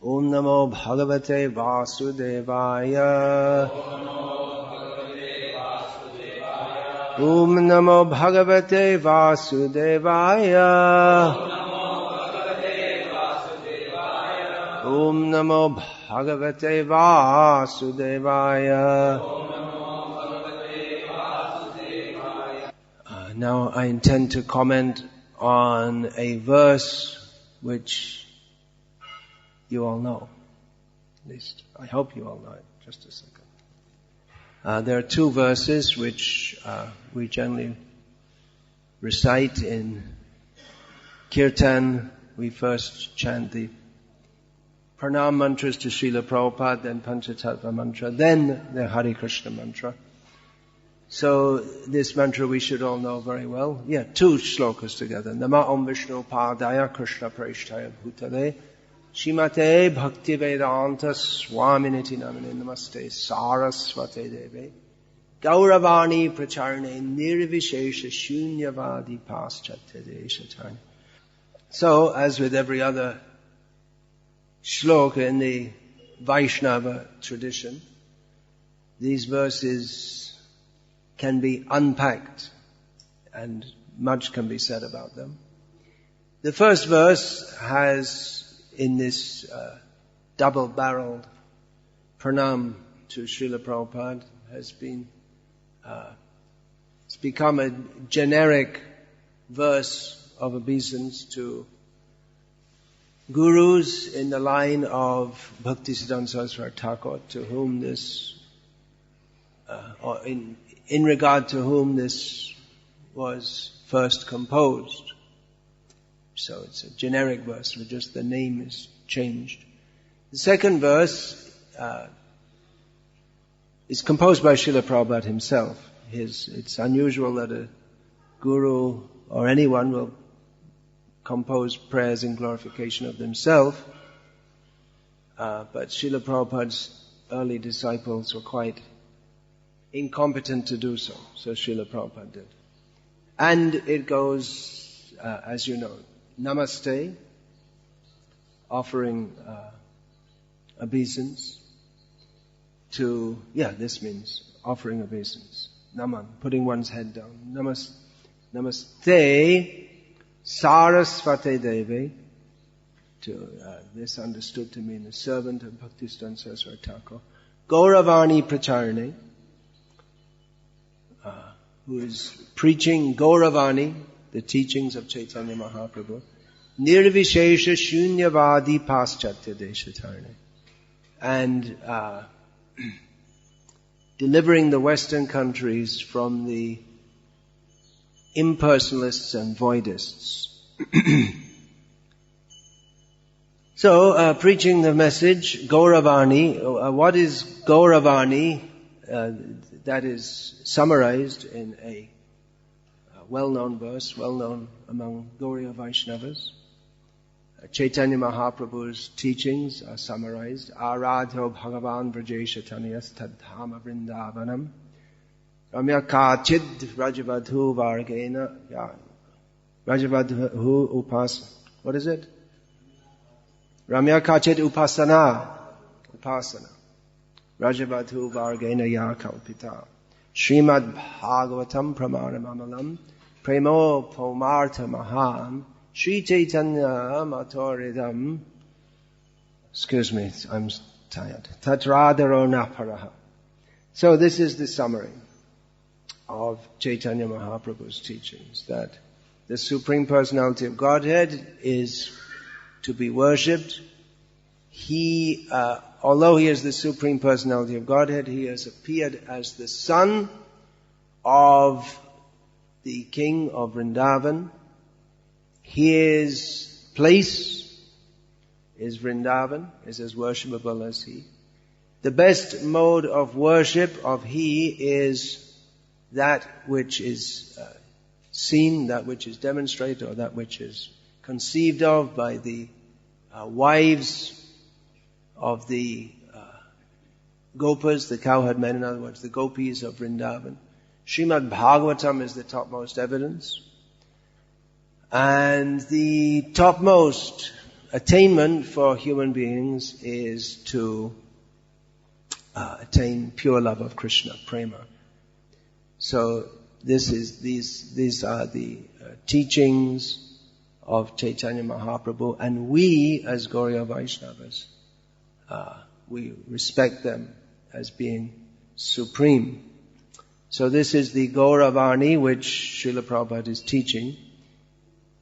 Om Namo Bhagavate Vasudevaya. Om Namo Bhagavate Vasudevaya. Om Namo Bhagavate Vasudevaya. Now I intend to comment on a verse which you all know. At least I hope you all know it. Just a second. There are two verses which we generally recite in Kirtan. We first chant the Pranam mantras to Srila Prabhupada, then Panchatattva mantra, then the Hare Krishna mantra. So this mantra we should all know very well. Yeah, two shlokas together. Nama Om Vishnu Padaya Krishna Prashtaya Bhutale Shrimate Bhakti Vedanta Swaminiti Namine Namaste Saraswate Deve Gauravani Pracharne Nirvishesha Shunyavadi Paschatya Deshatani. So, as with every other shloka in the Vaishnava tradition, these verses can be unpacked and much can be said about them. The first verse has, in this double-barreled pranam to Srila Prabhupada, has been it's become a generic verse of obeisance to gurus in the line of Bhaktisiddhanta Saraswati Thakur, to whom this, or in regard to whom this was first composed. So it's a generic verse, but just the name is changed. The second verse is composed by Srila Prabhupada himself. It's unusual that a guru or anyone will compose prayers in glorification of themselves, but Srila Prabhupada's early disciples were quite incompetent to do so. So Srila Prabhupada did. And it goes, as you know, Namaste, offering obeisance to, this means offering obeisance. Naman, putting one's head down. Namaste, Saraswate Deve, to, this understood to mean the servant of Bhaktisiddhanta Saraswati Thakur. Gauravani Pracharne, who is preaching Gauravani, the teachings of Chaitanya Mahaprabhu. Nirvishesha Shunyavadi Paschatya Deshatarne. And delivering the Western countries from the impersonalists and voidists. So, preaching the message, Gauravani. What is Gauravani? That is summarized in a well-known verse, well-known among Gauriya Vaishnavas. Chaitanya Mahaprabhu's teachings are summarized. Aradho Bhagavan Vrajesha Taniyas Tadhama Vrindavanam Ramya Kachid Rajavadhu Vargena Rajavadhu Upas. What is it? Ramya Kachid Upasana Rajavadhu Vargena Ya Kalpita Srimad Bhagavatam Pramanam Amalam Premo Pomartha Maham Sri Chaitanya Matoridam. Excuse me, I'm tired. Tatradaro Naparaha. So this is the summary of Chaitanya Mahaprabhu's teachings, that the Supreme Personality of Godhead is to be worshipped. He, although he is the Supreme Personality of Godhead, he has appeared as the son of the king of Vrindavan. His place is Vrindavan, is as worshipable as he. The best mode of worship of he is that which is seen, that which is demonstrated, or that which is conceived of by the wives of the gopas, the cowherd men, in other words, the gopis of Vrindavan. Srimad Bhagavatam is the topmost evidence. And the topmost attainment for human beings is to attain pure love of Krishna, prema. So these are the teachings of Chaitanya Mahaprabhu, and we as Gauriya Vaishnavas, we respect them as being supreme. So this is the Gauravani which Srila Prabhupada is teaching.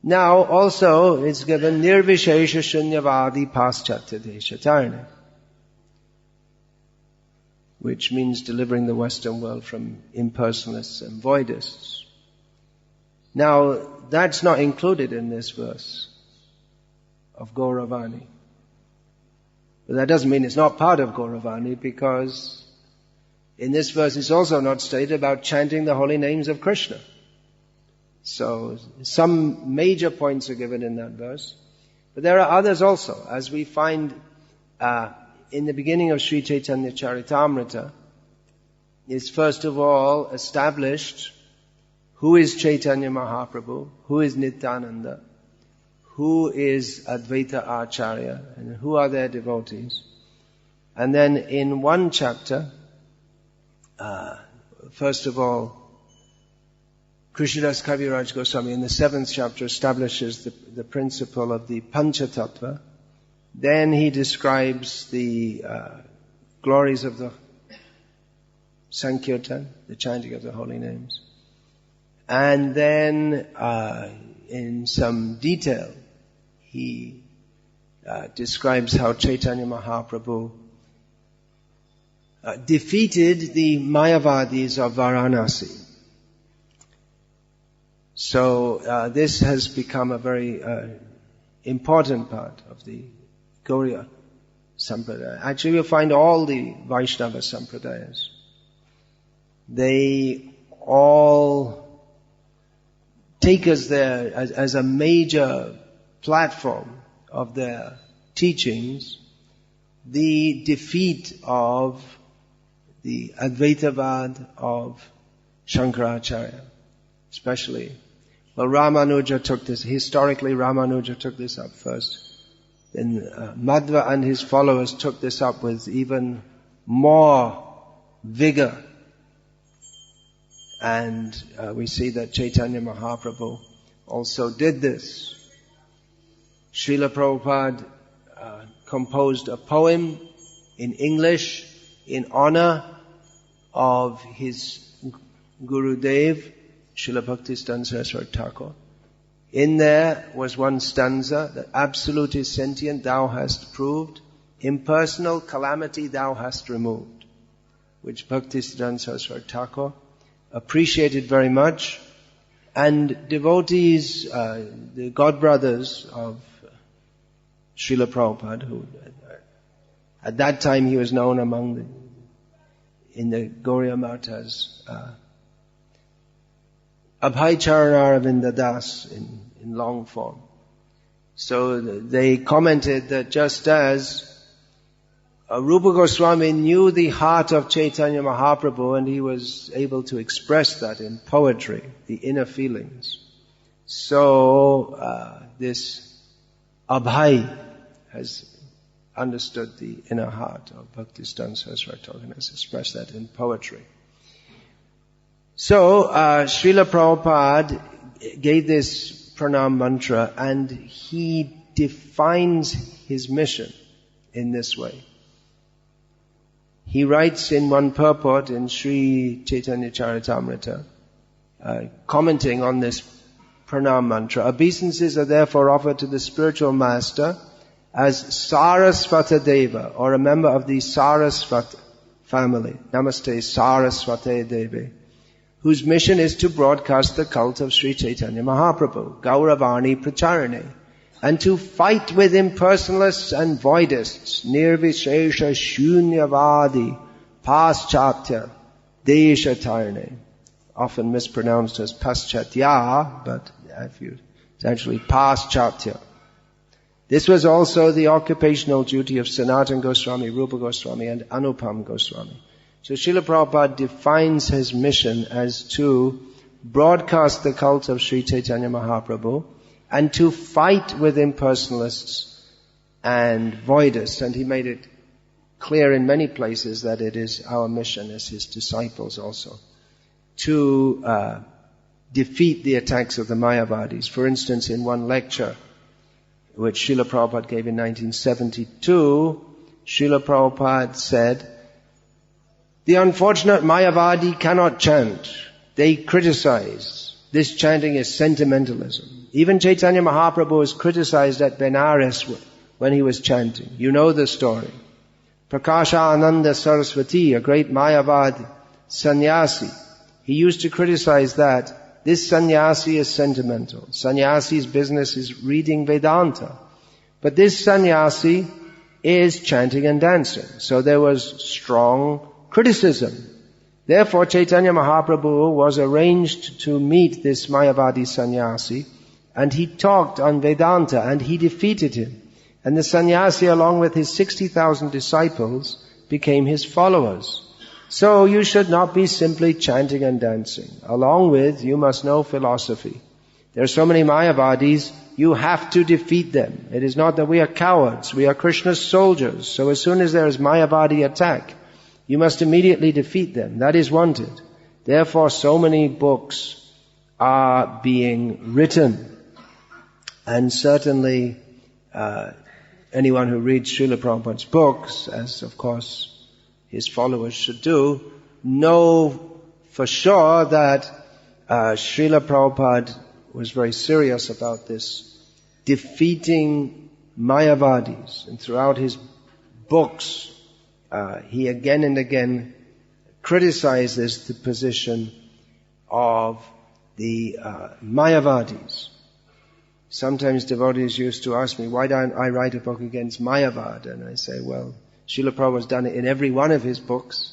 Now also it's given Nirvishesha Shunyavadi Paschatya Deshatarne, which means delivering the Western world from impersonalists and voidists. Now that's not included in this verse of Gauravani. But that doesn't mean it's not part of Gauravani, because in this verse it's also not stated about chanting the holy names of Krishna. So some major points are given in that verse. But there are others also, as we find in the beginning of Sri Chaitanya Charitamrita. Is first of all established who is Chaitanya Mahaprabhu, who is Nityananda, who is Advaita Acharya, and who are their devotees. And then in one chapter, first of all, Krishnadas Kaviraj Goswami in the 7th chapter establishes the principle of the Panchatattva. Then he describes the glories of the Sankirtan, the chanting of the holy names. And then in some detail, he describes how Chaitanya Mahaprabhu defeated the Mayavadis of Varanasi. So this has become a very important part of the Gauriya Sampradaya. Actually, you'll find all the Vaishnava Sampradayas, they all take us there as a major platform of their teachings, the defeat of the Advaitavad of Shankaracharya, especially. Well, Ramanuja took this, historically Ramanuja took this up first. Then Madhva and his followers took this up with even more vigor. And we see that Chaitanya Mahaprabhu also did this. Srila Prabhupada composed a poem in English in honor of his Gurudev, Srila Bhakti Saraswati Thakur. In there was one stanza, that absolute is sentient, thou hast proved, impersonal calamity thou hast removed, which Bhakti Saraswati Thakur appreciated very much. And devotees, the godbrothers of Srila Prabhupada, who at that time he was known in the Gauriya Matas, Abhay Charanaravinda Das in long form. So they commented that just as Rupa Goswami knew the heart of Chaitanya Mahaprabhu and he was able to express that in poetry, the inner feelings, so this Abhay has understood the inner heart of Bhaktisiddhanta Saraswati Thakur and has expressed that in poetry. So Srila Prabhupada gave this pranam mantra, and he defines his mission in this way. He writes in one purport in Sri Chaitanya Charitamrita, commenting on this pranam mantra, obeisances are therefore offered to the spiritual master as Sarasvata Deva, or a member of the Sarasvata family. Namaste Sarasvate Devi, whose mission is to broadcast the cult of Sri Chaitanya Mahaprabhu, Gauravani Pracharane, and to fight with impersonalists and voidists, Nirvishesha Shunyavadi Paschatya Deshatarne, often mispronounced as Paschatya, but it's actually Paschatya. This was also the occupational duty of Sanatana Goswami, Rupa Goswami, and Anupam Goswami. So Srila Prabhupada defines his mission as to broadcast the cult of Sri Chaitanya Mahaprabhu and to fight with impersonalists and voidist, and he made it clear in many places that it is our mission as his disciples also to defeat the attacks of the Mayavadis. For instance, in one lecture which Srila Prabhupada gave in 1972, Srila Prabhupada said, the unfortunate Mayavadi cannot chant. They criticize. This chanting is sentimentalism. Even Chaitanya Mahaprabhu was criticized at Benares when he was chanting. You know the story. Prakasha Ananda Saraswati, a great Mayavad sannyasi, he used to criticize that this sannyasi is sentimental. Sannyasi's business is reading Vedanta. But this sannyasi is chanting and dancing. So there was strong criticism. Therefore, Chaitanya Mahaprabhu was arranged to meet this Mayavadi sannyasi, and he talked on Vedanta, and he defeated him. And the sannyasi, along with his 60,000 disciples, became his followers. So you should not be simply chanting and dancing. Along with, you must know philosophy. There are so many Mayavadis, you have to defeat them. It is not that we are cowards, we are Krishna's soldiers. So as soon as there is Mayavadi attack, you must immediately defeat them. That is wanted. Therefore, so many books are being written. And certainly, anyone who reads Srila Prabhupada's books, as of course his followers should do, know for sure that Srila Prabhupada was very serious about this, defeating Mayavadis. And throughout his books, he again and again criticizes the position of the Mayavadis. Sometimes devotees used to ask me, why don't I write a book against Mayavada? And I say, well, Srila Prabhupada has done it in every one of his books,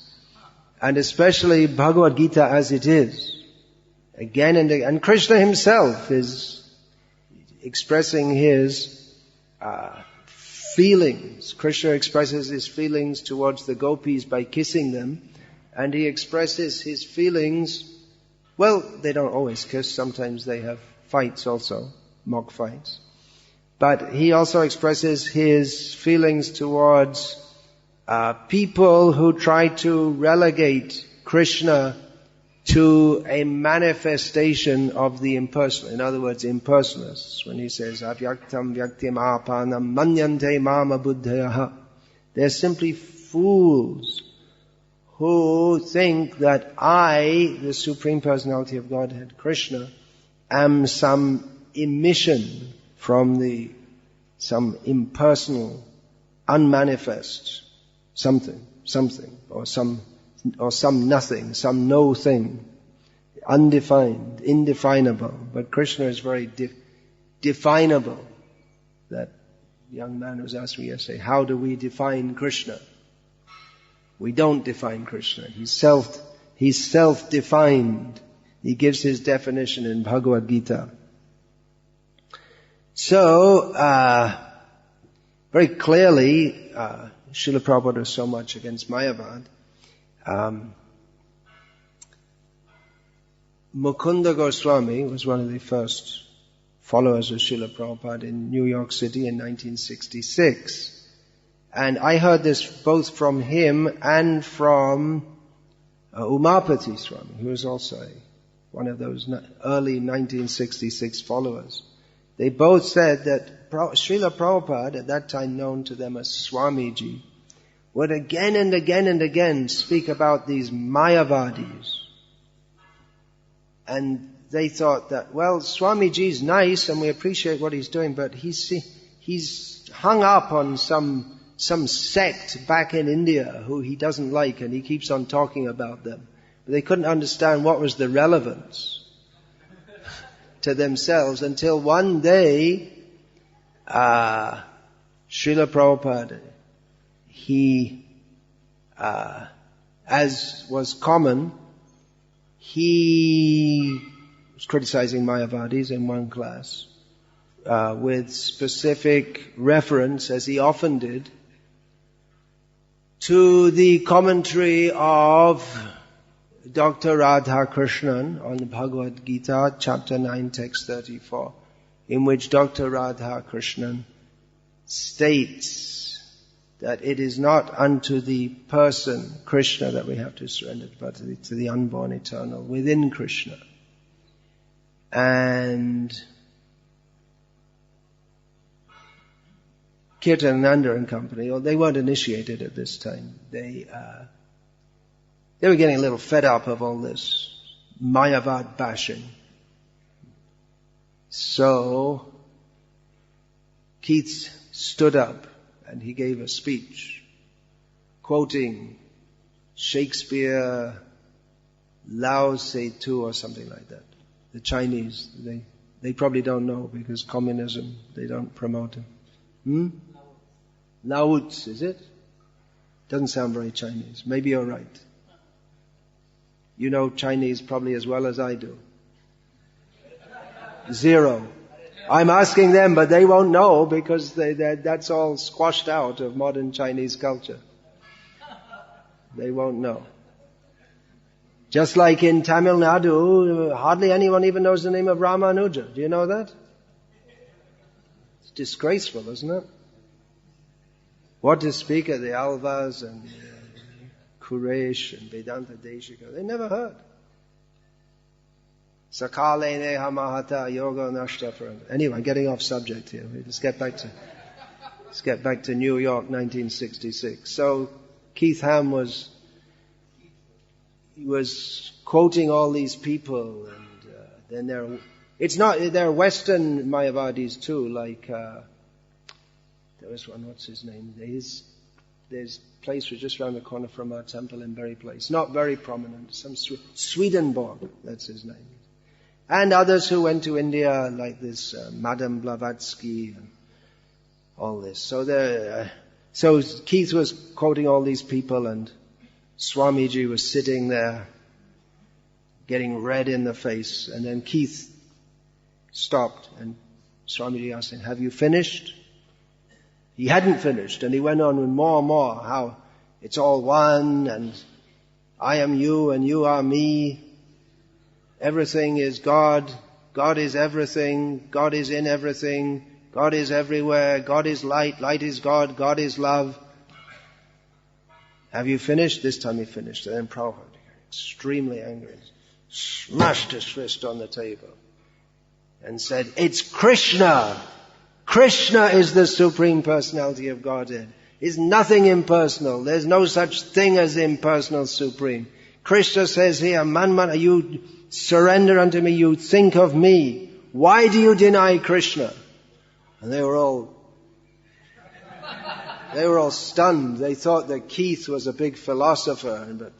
and especially Bhagavad Gita as it is. Again and again. And Krishna himself is expressing his feelings. Krishna expresses his feelings towards the gopis by kissing them, and he expresses his feelings, well, they don't always kiss, sometimes they have fights also, mock fights. But he also expresses his feelings towards people who try to relegate Krishna to a manifestation of the impersonal. In other words, impersonalists. When he says, avyaktam vyaktim apanam manyante mama buddhayaha. They're simply fools who think that I, the Supreme Personality of Godhead, Krishna, am some emission from some impersonal, unmanifest something, or some nothing, some no thing, undefined, indefinable. But Krishna is very definable. That young man was asked me yesterday, how do we define Krishna? We don't define Krishna. He's self-defined. He gives his definition in Bhagavad Gita. So, very clearly, Srila Prabhupada was so much against Mayavad. Mukunda Goswami was one of the first followers of Srila Prabhupada in New York City in 1966. And I heard this both from him and from Umapati Swami, who was also one of those early 1966 followers. They both said that Srila Prabhupada, at that time known to them as Swamiji, would again and again and again speak about these Mayavadis. And they thought that, well, Swamiji's nice and we appreciate what he's doing, but he's hung up on some sect back in India who he doesn't like, and he keeps on talking about them. But they couldn't understand what was the relevance to themselves until one day, Srila Prabhupada, he, as was common, he was criticizing Mayavadis in one class, with specific reference, as he often did, to the commentary of Dr. Radhakrishnan on the Bhagavad Gita, chapter 9, text 34, in which Dr. Radhakrishnan states that it is not unto the person, Krishna, that we have to surrender, but to the unborn eternal within Krishna. And Kirtananda and company, they weren't initiated at this time. They were getting a little fed up of all this Mayavad bashing. So Keith stood up and he gave a speech quoting Shakespeare, Lao Tse Tu or something like that. The Chinese, they probably don't know because communism, they don't promote it. Lao Tse, is it? Doesn't sound very Chinese. Maybe you're right. You know Chinese probably as well as I do. Zero. I'm asking them, but they won't know because that's all squashed out of modern Chinese culture. They won't know. Just like in Tamil Nadu, hardly anyone even knows the name of Ramanuja. Do you know that? It's disgraceful, isn't it? What to speak of the Alvas and Kuresh and Vedanta Deshika. They never heard. Sakale neha mahata yoga nashta forever. Anyway, getting off subject here. Let's get back to New York, 1966. So Keith Ham was quoting all these people, and then there are Western Mayavadis too, like there was one, what's his name? There's a place was just around the corner from our temple in Berry Place. Not very prominent. Some Swedenborg, that's his name. And others who went to India, like this Madame Blavatsky and all this. So Keith was quoting all these people, and Swamiji was sitting there getting red in the face. And then Keith stopped and Swamiji asked him, "Have you finished?" He hadn't finished, and he went on with more and more, how it's all one, and I am you and you are me. Everything is God. God is everything. God is in everything. God is everywhere. God is light. Light is God. God is love. Have you finished? This time he finished. And then Prabhupada, extremely angry, smashed his fist on the table and said, "It's Krishna. Krishna is the Supreme Personality of Godhead. Is nothing impersonal. There's no such thing as impersonal Supreme. Krishna says here, man, you surrender unto me, you think of me. Why do you deny Krishna?" And they were all stunned. They thought that Keith was a big philosopher, but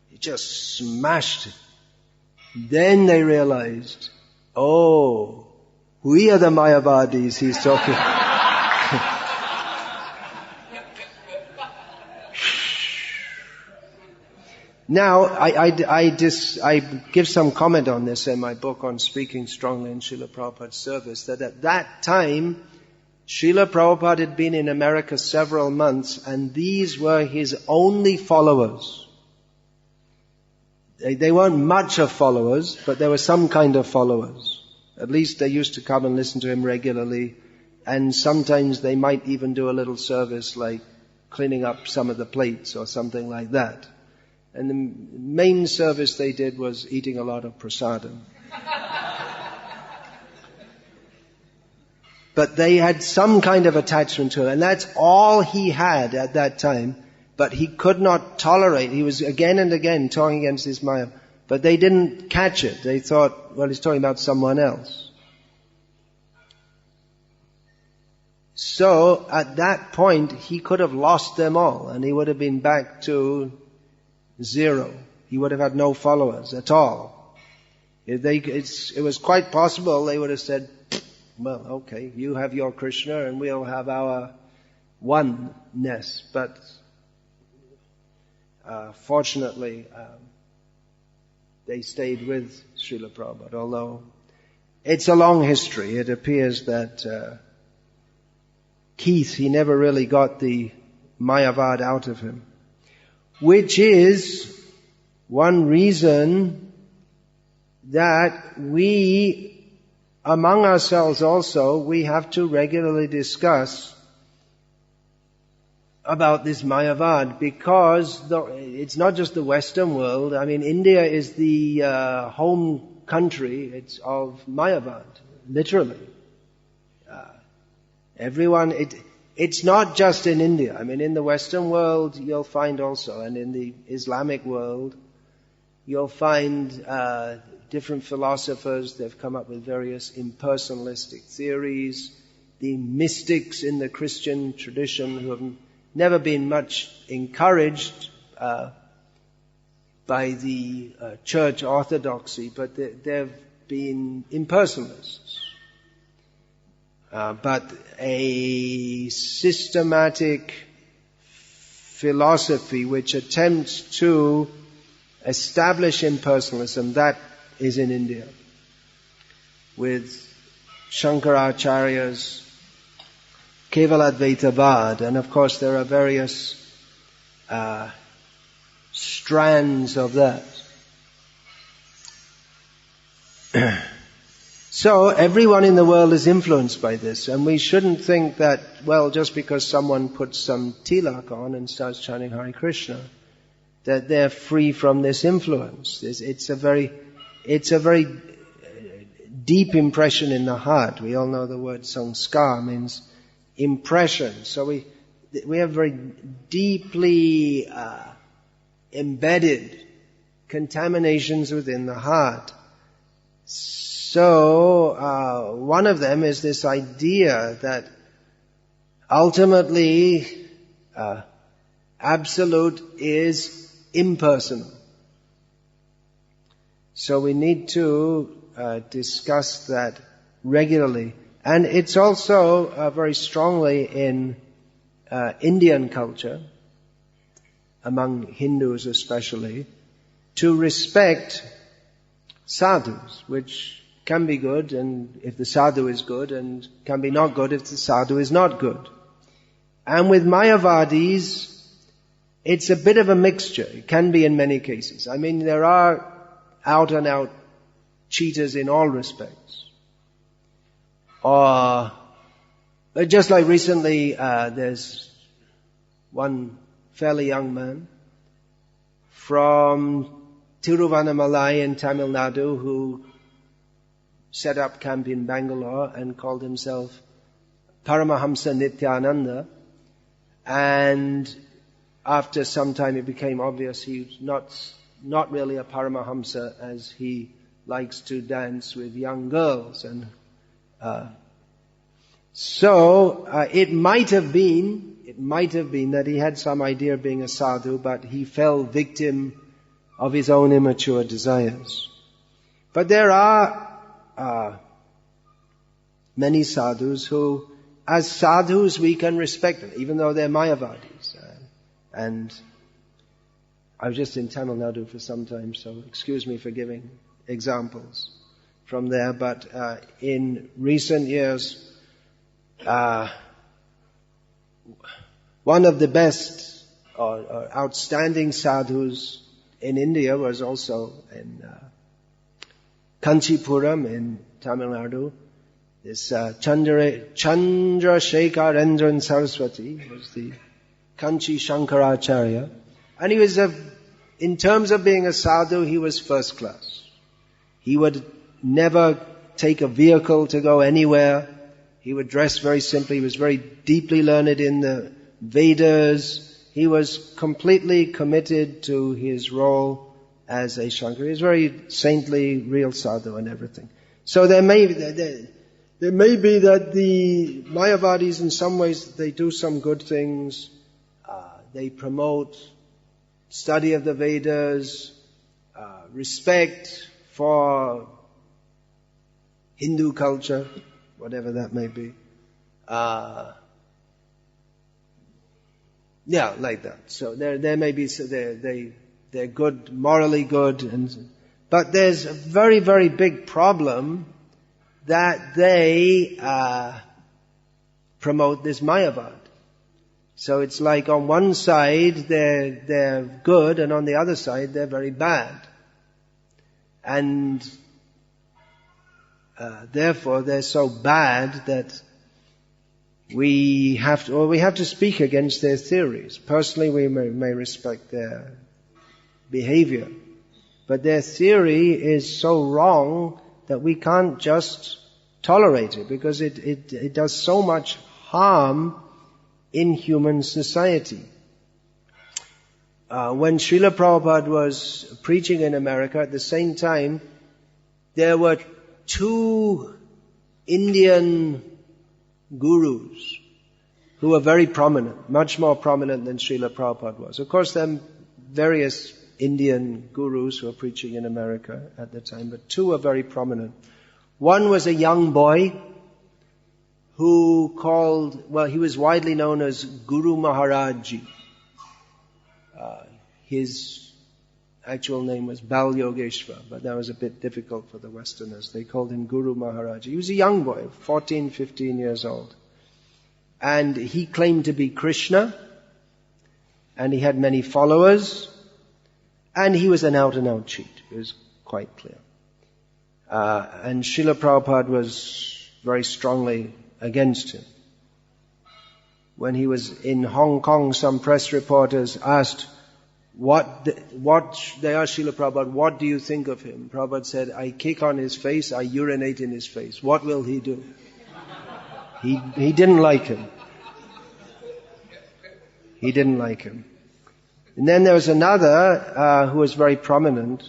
he just smashed it. Then they realized, oh, we are the Mayavadis he's talking. Now, I give some comment on this in my book on speaking strongly in Srila Prabhupada's service, that at that time, Srila Prabhupada had been in America several months, and these were his only followers. They weren't much of followers, but there were some kind of followers. At least they used to come and listen to him regularly, and sometimes they might even do a little service like cleaning up some of the plates or something like that. And the main service they did was eating a lot of prasadam. But they had some kind of attachment to it, and that's all he had at that time. But he could not tolerate. He was again and again talking against this Maya. But they didn't catch it. They thought, well, he's talking about someone else. So, at that point, he could have lost them all, and he would have been back to zero. He would have had no followers at all. It was quite possible they would have said, well, okay, you have your Krishna and we'll have our oneness. But fortunately, they stayed with Srila Prabhupada, although it's a long history. It appears that Keith, he never really got the Mayavad out of him, which is one reason that we, among ourselves also, we have to regularly discuss about this Mayavad, because it's not just the Western world. I mean, India is the home country of Mayavad, literally. It's not just in India. I mean, in the Western world, you'll find also, and in the Islamic world, you'll find different philosophers. They've come up with various impersonalistic theories. The mystics in the Christian tradition, who have never been much encouraged by the church orthodoxy, but they've been impersonalists. But a systematic philosophy which attempts to establish impersonalism, that is in India, with Shankaracharya's Kevaladvaitavad, and of course there are various strands of that. So everyone in the world is influenced by this, and we shouldn't think that, well, just because someone puts some tilak on and starts chanting Hare Krishna, that they're free from this influence. It's a very deep impression in the heart. We all know the word sanskar means impression. So we have very deeply embedded contaminations within the heart. So one of them is this idea that ultimately absolute is impersonal. So we need to discuss that regularly. And it's also very strongly in Indian culture, among Hindus especially, to respect sadhus, which can be good, and if the sadhu is good, and can be not good if the sadhu is not good. And with Mayavadis, it's a bit of a mixture. It can be in many cases. I mean, there are out and out cheaters in all respects. Or, just like recently, there's one fairly young man from Tiruvannamalai in Tamil Nadu who set up camp in Bangalore and called himself Paramahamsa Nityananda. And after some time it became obvious he's not really a Paramahamsa, as he likes to dance with young girls. And so it might have been that he had some idea of being a sadhu, but he fell victim of his own immature desires. But there are many sadhus who, as sadhus, we can respect them, even though they're Mayavadis. And I was just in Tamil Nadu for some time, so excuse me for giving examples from there. But in recent years, one of the best or outstanding sadhus in India was also in Kanchipuram in Tamil Nadu. This Chandrasekharendran Saraswati was the Kanchi Shankaracharya. And he was in terms of being a sadhu, he was first class. He would never take a vehicle to go anywhere. He would dress very simply. He was very deeply learned in the Vedas. He was completely committed to his role as a Shankar. He was very saintly, real sadhu and everything. So there may be that the Mayavadis, in some ways, they do some good things. They promote study of the Vedas, respect for Hindu culture, whatever that may be. Yeah, like that. So there may be, so they're good, morally good, but there's a very, very big problem that they promote this Mayavad. So it's like on one side they're good, and on the other side they're very bad. And therefore they're so bad that we have to speak against their theories. Personally, we may respect their behavior, but their theory is so wrong that we can't just tolerate it, because it does so much harm in human society. When Srila Prabhupada was preaching in America, at the same time, there were 2 Indian gurus who were very prominent, much more prominent than Srila Prabhupada was. Of course, there are various Indian gurus who were preaching in America at the time, but 2 were very prominent. One was a young boy who he was widely known as Guru Maharajji. His actual name was Bal Yogeshwar, but that was a bit difficult for the Westerners. They called him Guru Maharajji. He was a young boy, 14, 15 years old. And he claimed to be Krishna, and he had many followers, and he was an out-and-out cheat. It was quite clear. And Srila Prabhupada was very strongly against him. When he was in Hong Kong, some press reporters asked, they asked Srila Prabhupada, what do you think of him? Prabhupada said, I kick on his face, I urinate in his face. What will he do? He didn't like him. He didn't like him. And then there was another who was very prominent,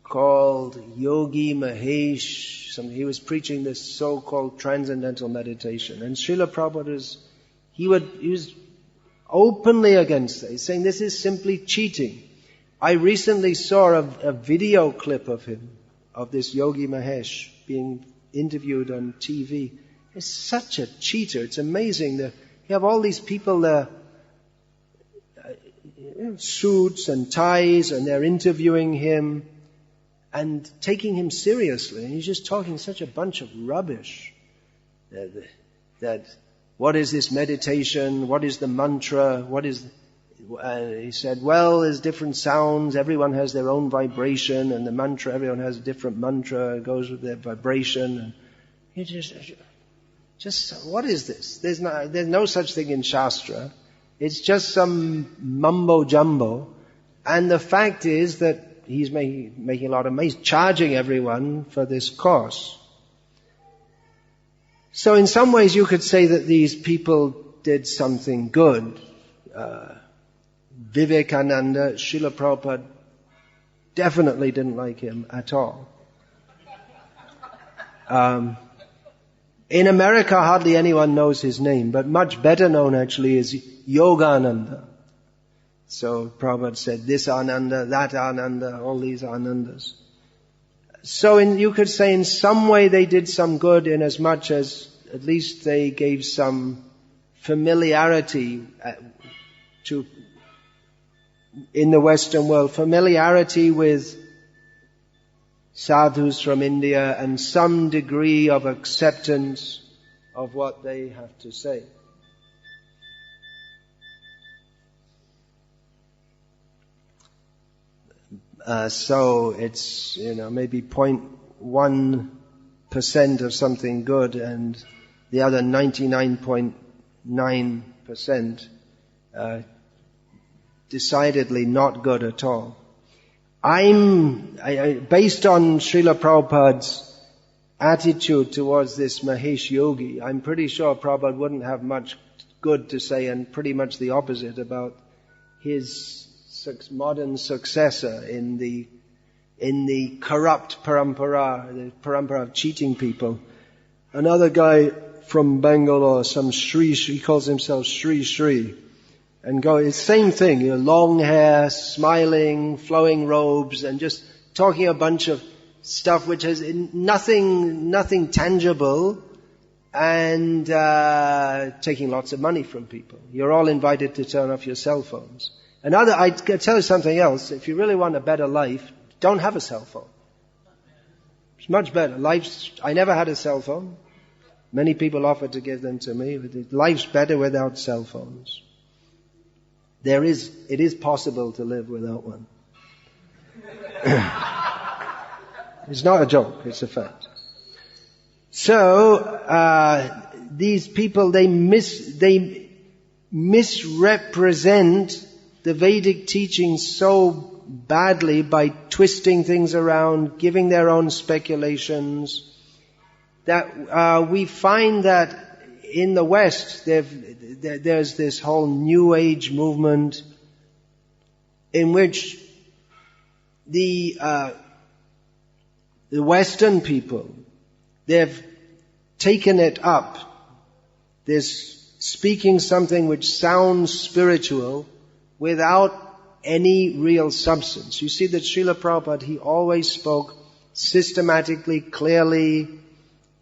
called Yogi Mahesh. He was preaching this so-called transcendental meditation. And Srila Prabhupada he was openly against it, saying this is simply cheating. I recently saw a video clip of him, of this Yogi Mahesh being interviewed on TV. He's such a cheater. It's amazing that you have all these people there, suits and ties, and they're interviewing him and taking him seriously. And he's just talking such a bunch of rubbish. That what is this meditation? What is the mantra? He said, well, there's different sounds. Everyone has their own vibration, and the mantra, everyone has a different mantra. It goes with their vibration. And he just what is this? There's no such thing in Shastra. It's just some mumbo jumbo. And the fact is that he's making a lot of money. He's charging everyone for this course. So in some ways you could say that these people did something good. Vivekananda, Srila Prabhupada definitely didn't like him at all. In America hardly anyone knows his name, but much better known actually is Yogananda. So Prabhupada said this Ananda, that Ananda, all these Anandas. So you could say in some way they did some good, in as much as at least they gave some familiarity in the Western world, familiarity with sadhus from India and some degree of acceptance of what they have to say. So it's, maybe 0.1% of something good, and the other 99.9% decidedly not good at all. Based on Srila Prabhupada's attitude towards this Mahesh Yogi, I'm pretty sure Prabhupada wouldn't have much good to say, and pretty much the opposite about his modern successor in the corrupt parampara, the parampara of cheating people. Another guy from Bangalore, some Sri, he calls himself Sri, and it's same thing, long hair, smiling, flowing robes, and just talking a bunch of stuff which has nothing tangible, and taking lots of money from people. You're all invited to turn off your cell phones. I can tell you something else. If you really want a better life, don't have a cell phone. It's much better. I never had a cell phone. Many people offered to give them to me. Life's better without cell phones. It is possible to live without one. It's not a joke, it's a fact. So, these people, they misrepresent the Vedic teaching so badly by twisting things around, giving their own speculations, that we find that in the West there's this whole New Age movement in which the Western people, they've taken it up. They're speaking something which sounds spiritual without any real substance. You see that Srila Prabhupada, he always spoke systematically, clearly,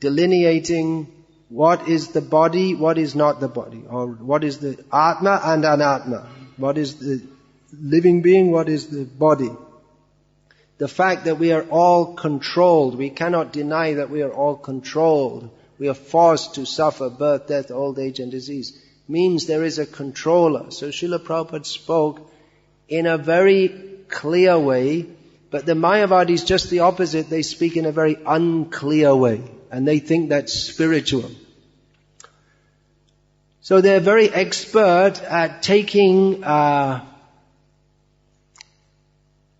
delineating what is the body, what is not the body, or what is the Atma and Anatma, what is the living being, what is the body. The fact that we are all controlled, we cannot deny that we are all controlled. We are forced to suffer birth, death, old age and disease. Means there is a controller. So Srila Prabhupada spoke in a very clear way, but the Mayavadis just the opposite. They speak in a very unclear way, and they think that's spiritual. So they're very expert at taking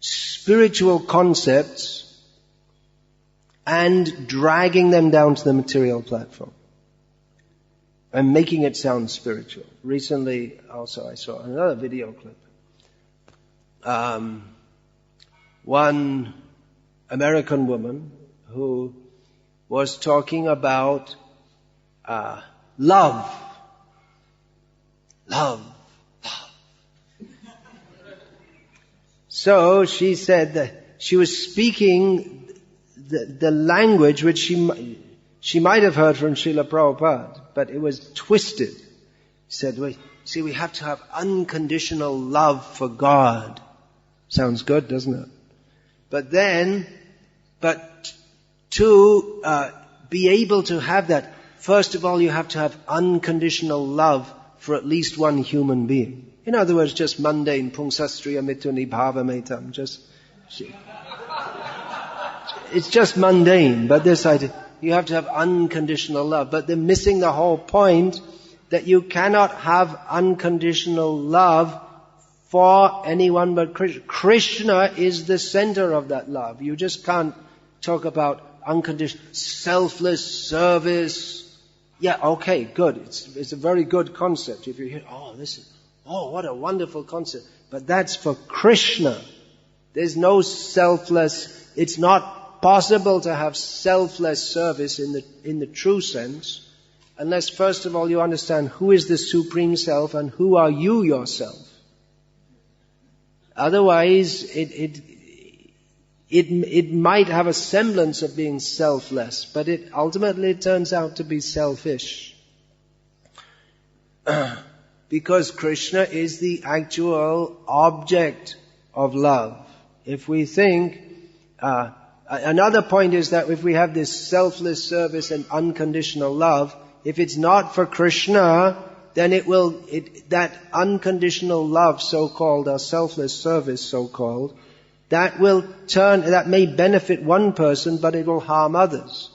spiritual concepts and dragging them down to the material platform and making it sound spiritual. Recently also I saw another video clip. One American woman who was talking about love. So she said that she was speaking the language which she might have heard from Srila Prabhupada, but it was twisted. She said, we have to have unconditional love for God. Sounds good, doesn't it? But to be able to have that, first of all you have to have unconditional love for at least one human being. In other words, just mundane, pungsastriya mituni bhavametam, it's just mundane, but this idea, you have to have unconditional love. But they're missing the whole point that you cannot have unconditional love for anyone but Krishna. Krishna is the center of that love. You just can't talk about unconditional, selfless service. Yeah, okay, good. It's a very good concept. If you hear, what a wonderful concept. But that's for Krishna. There's no selfless, it's not possible to have selfless service in the true sense, unless first of all you understand who is the Supreme Self and who are you yourself. Otherwise, it might have a semblance of being selfless, but it ultimately turns out to be selfish. Because Krishna is the actual object of love. If we think, another point is that if we have this selfless service and unconditional love, if it's not for Krishna, then that unconditional love, so-called, or selfless service, so-called, that may benefit one person, but it will harm others.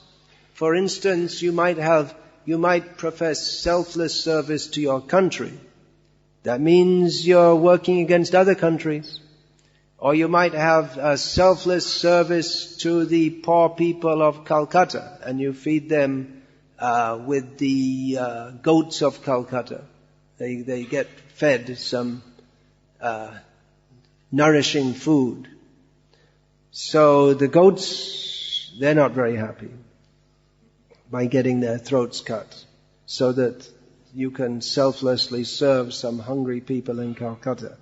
For instance, you might profess selfless service to your country. That means you're working against other countries. Or you might have a selfless service to the poor people of Calcutta, and you feed them with the goats of Calcutta. They get fed some nourishing food. So the goats, they're not very happy by getting their throats cut, so that you can selflessly serve some hungry people in Calcutta.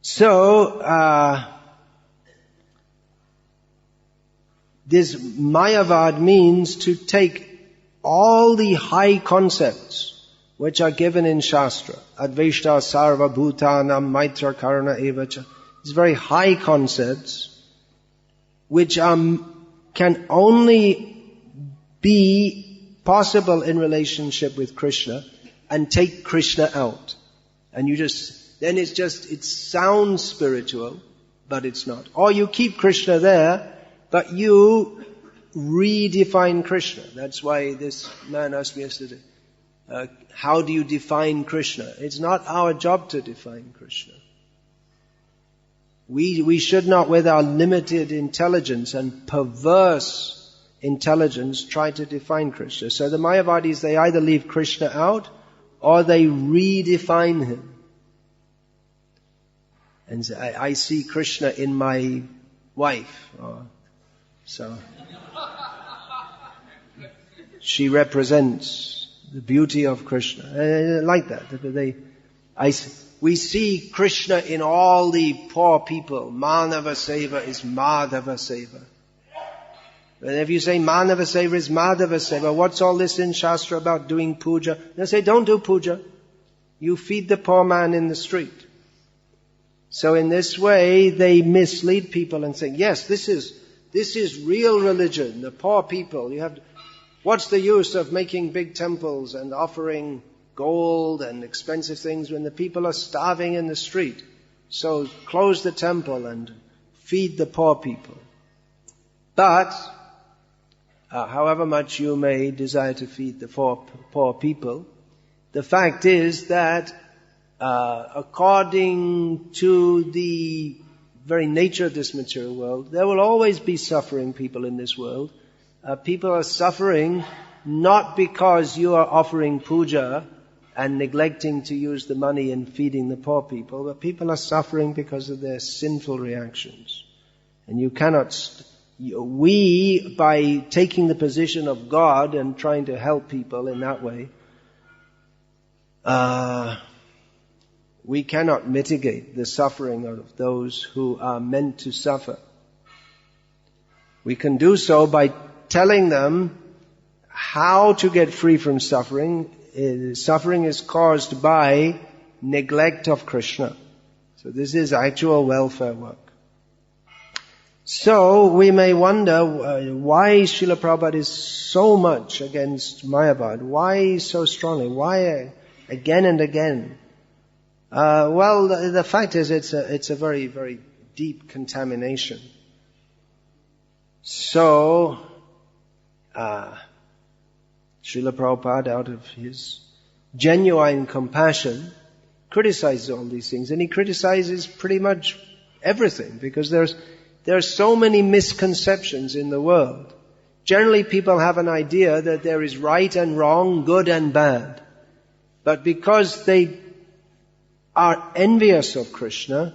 So, this Mayavad means to take all the high concepts which are given in Shastra, Advaishta Sarva Bhutanam Maitra Karuna Evacha, these very high concepts which can only be possible in relationship with Krishna, and take Krishna out. And then it sounds spiritual, but it's not. Or you keep Krishna there, but you redefine Krishna. That's why this man asked me yesterday, how do you define Krishna? It's not our job to define Krishna. We should not, with our limited intelligence and perverse intelligence, try to define Krishna. So the Mayavadis, they either leave Krishna out or they redefine him. And I see Krishna in my wife. So she represents the beauty of Krishna. Like that. We see Krishna in all the poor people. Manava Seva is Madhava Seva. And if you say Manava Seva is Madhava Seva, what's all this in Shastra about doing puja? They say, don't do puja. You feed the poor man in the street. So in this way, they mislead people and say, yes, this is real religion. The poor people, what's the use of making big temples and offering gold and expensive things when the people are starving in the street? So close the temple and feed the poor people. But however much you may desire to feed the poor people, the fact is that according to the very nature of this material world, there will always be suffering people in this world. People are suffering not because you are offering puja and neglecting to use the money in feeding the poor people, but people are suffering because of their sinful reactions. And you cannot... We, by taking the position of God and trying to help people in that way, we cannot mitigate the suffering of those who are meant to suffer. We can do so by telling them how to get free from suffering. Suffering is caused by neglect of Krishna. So this is actual welfare work. So we may wonder why Srila Prabhupada is so much against Mayavada. Why so strongly? Why again and again? Well, the fact is it's a very, very deep contamination. So, Srila Prabhupada, out of his genuine compassion, criticizes all these things. And he criticizes pretty much everything, because there are so many misconceptions in the world. Generally, people have an idea that there is right and wrong, good and bad. But because they are envious of Krishna,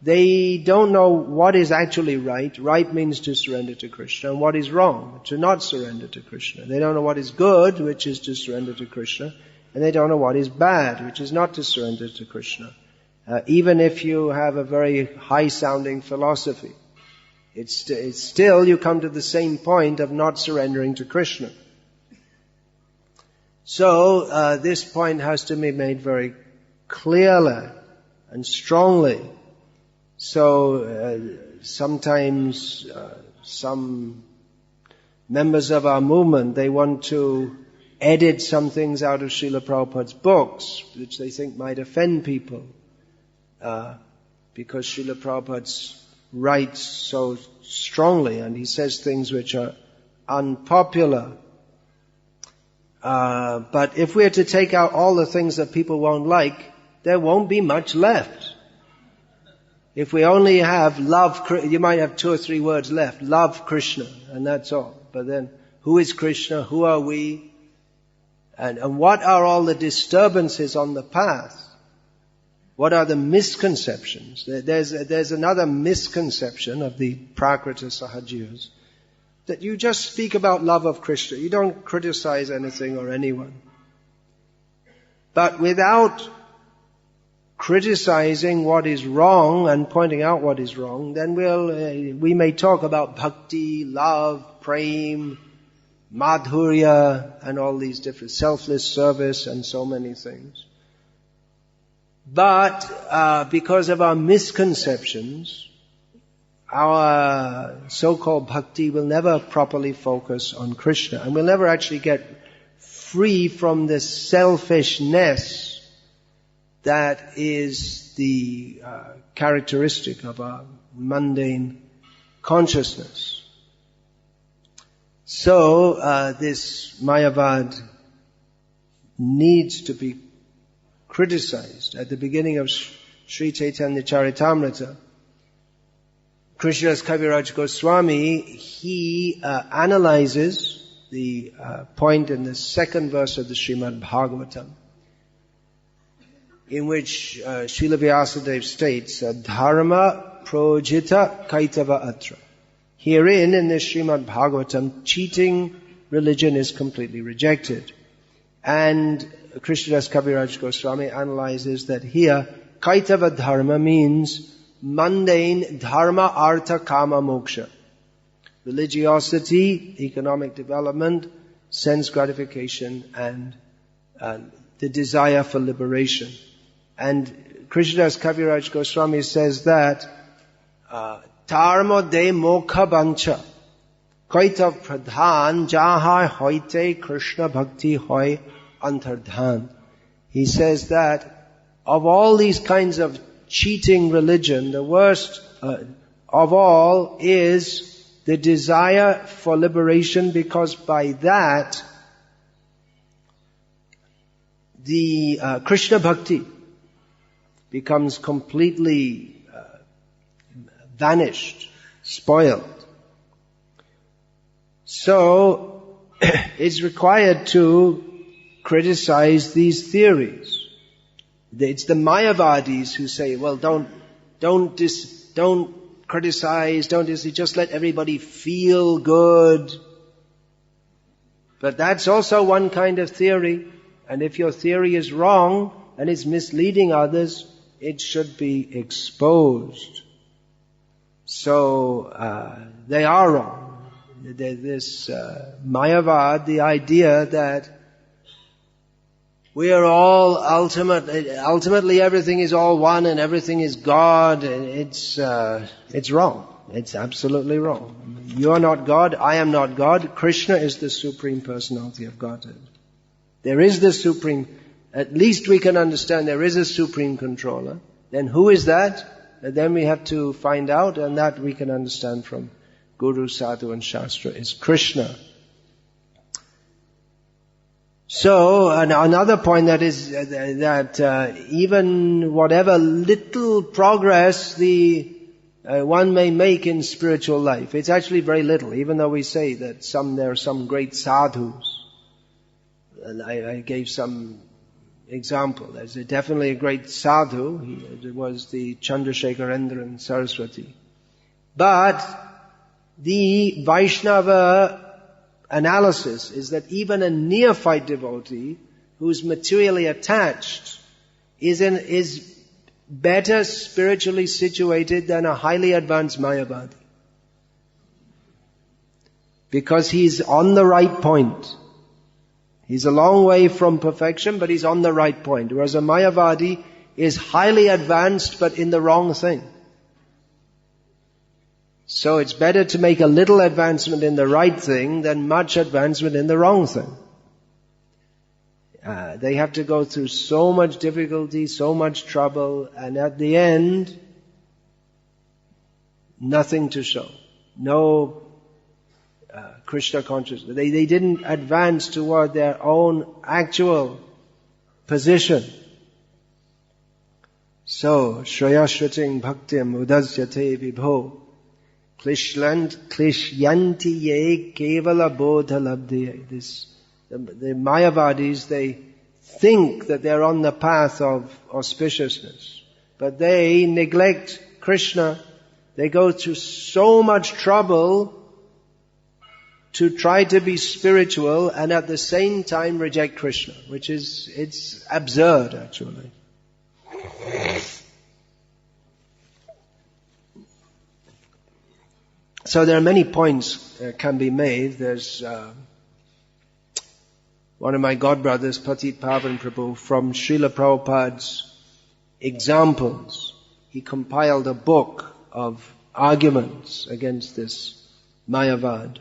they don't know what is actually right. Right means to surrender to Krishna, and what is wrong, to not surrender to Krishna. They don't know what is good, which is to surrender to Krishna, and they don't know what is bad, which is not to surrender to Krishna. Even if you have a very high-sounding philosophy, it's still you come to the same point of not surrendering to Krishna. So this point has to be made very clearly and strongly. So sometimes some members of our movement, they want to edit some things out of Srila Prabhupada's books, which they think might offend people, because Srila Prabhupada writes so strongly and he says things which are unpopular. But if we are to take out all the things that people won't like, there won't be much left. If we only have love, you might have 2 or 3 words left. Love Krishna, and that's all. But then, who is Krishna? Who are we? And what are all the disturbances on the path? What are the misconceptions? There's another misconception of the Prakrita Sahajiyas, that you just speak about love of Krishna. You don't criticize anything or anyone. But without criticizing what is wrong and pointing out what is wrong, then we may talk about bhakti, love, prem, madhurya, and all these different selfless service and so many things. But because of our misconceptions, our so-called bhakti will never properly focus on Krishna, and we'll never actually get free from the selfishness that is the characteristic of our mundane consciousness. So, this Mayavad needs to be criticized. At the beginning of Sri Chaitanya Charitamrita, Krishnadas Kaviraj Goswami, he analyzes the point in the second verse of the Srimad Bhagavatam, in which Srila Vyasadeva states, Dharma projita kaitava atra. Herein, in this Srimad Bhagavatam, cheating religion is completely rejected. And Krishnadas Kaviraj Goswami analyzes that here, kaitava dharma means mundane dharma, artha, kama, moksha. Religiosity, economic development, sense gratification, and the desire for liberation. And Krishnadas Kaviraj Goswami says that Tarmo de mokha bancha kaitav pradhan jaha hoite Krishna bhakti hoy antardhan. He says that of all these kinds of cheating religion, the worst of all is the desire for liberation, because by that the Krishna bhakti becomes completely vanished, spoiled. So it's required to criticize these theories. It's the Mayavadis who say, well, don't criticize, just let everybody feel good. But that's also one kind of theory. And if your theory is wrong and it's misleading others, it should be exposed. So they are wrong. This Mayavad, the idea that we are all ultimately everything is all one and everything is God, it's wrong. It's absolutely wrong. You are not God, I am not God. Krishna is the Supreme Personality of Godhead. There is the Supreme, at least we can understand there is a Supreme Controller. Then who is that? And then we have to find out, and that we can understand from Guru, Sadhu and Shastra is Krishna. So, another point that is that even whatever little progress one may make in spiritual life, it's actually very little, even though we say that there are some great sadhus. And I gave some example. There's definitely a great sadhu. It was the Chandrasekharendran Saraswati. But the Vaishnava analysis is that even a neophyte devotee who's materially attached is better spiritually situated than a highly advanced Mayavadi. Because he's on the right point. He's a long way from perfection, but he's on the right point. Whereas a Mayavadi is highly advanced, but in the wrong thing. So it's better to make a little advancement in the right thing than much advancement in the wrong thing. They have to go through so much difficulty, so much trouble, and at the end, nothing to show. No Krishna consciousness. They didn't advance toward their own actual position. So, Shraya Shruting Bhaktim Udasyate Vibho Klishyanti Ye Kevala Bodha Labdhiye. The Mayavadis, they think that they're on the path of auspiciousness, but they neglect Krishna. They go through so much trouble to try to be spiritual and at the same time reject Krishna, it's absurd actually. So there are many points can be made. There's one of my godbrothers, Patit Pavan Prabhu, from Srila Prabhupada's examples. He compiled a book of arguments against this Mayavad.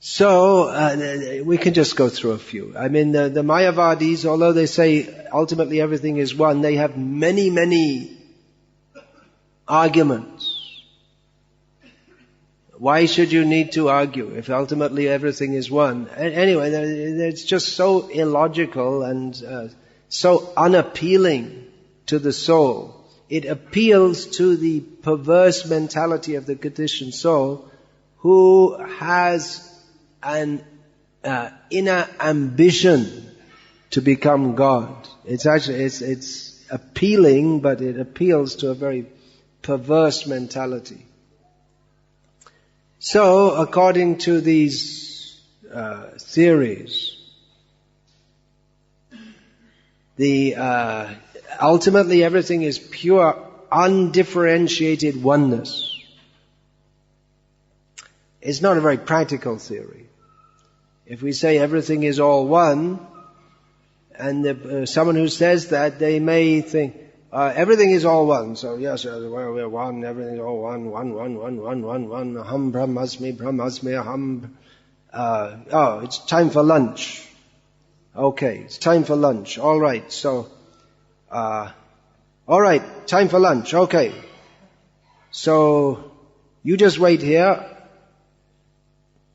So, we can just go through a few. I mean, the Mayavadis, although they say ultimately everything is one, they have many, many arguments. Why should you need to argue if ultimately everything is one? Anyway, it's just so illogical and so unappealing to the soul. It appeals to the perverse mentality of the conditioned soul who has an inner ambition to become God. It's appealing, but it appeals to a very perverse mentality. So, according to these theories, ultimately everything is pure, undifferentiated oneness. It's not a very practical theory. If we say everything is all one, and someone who says that, they may think, everything is all one. So yes, we're one, everything is all one, one, aham brahmasmi, aham. It's time for lunch. Okay, it's time for lunch. All right, so, all right, time for lunch. Okay. So, you just wait here.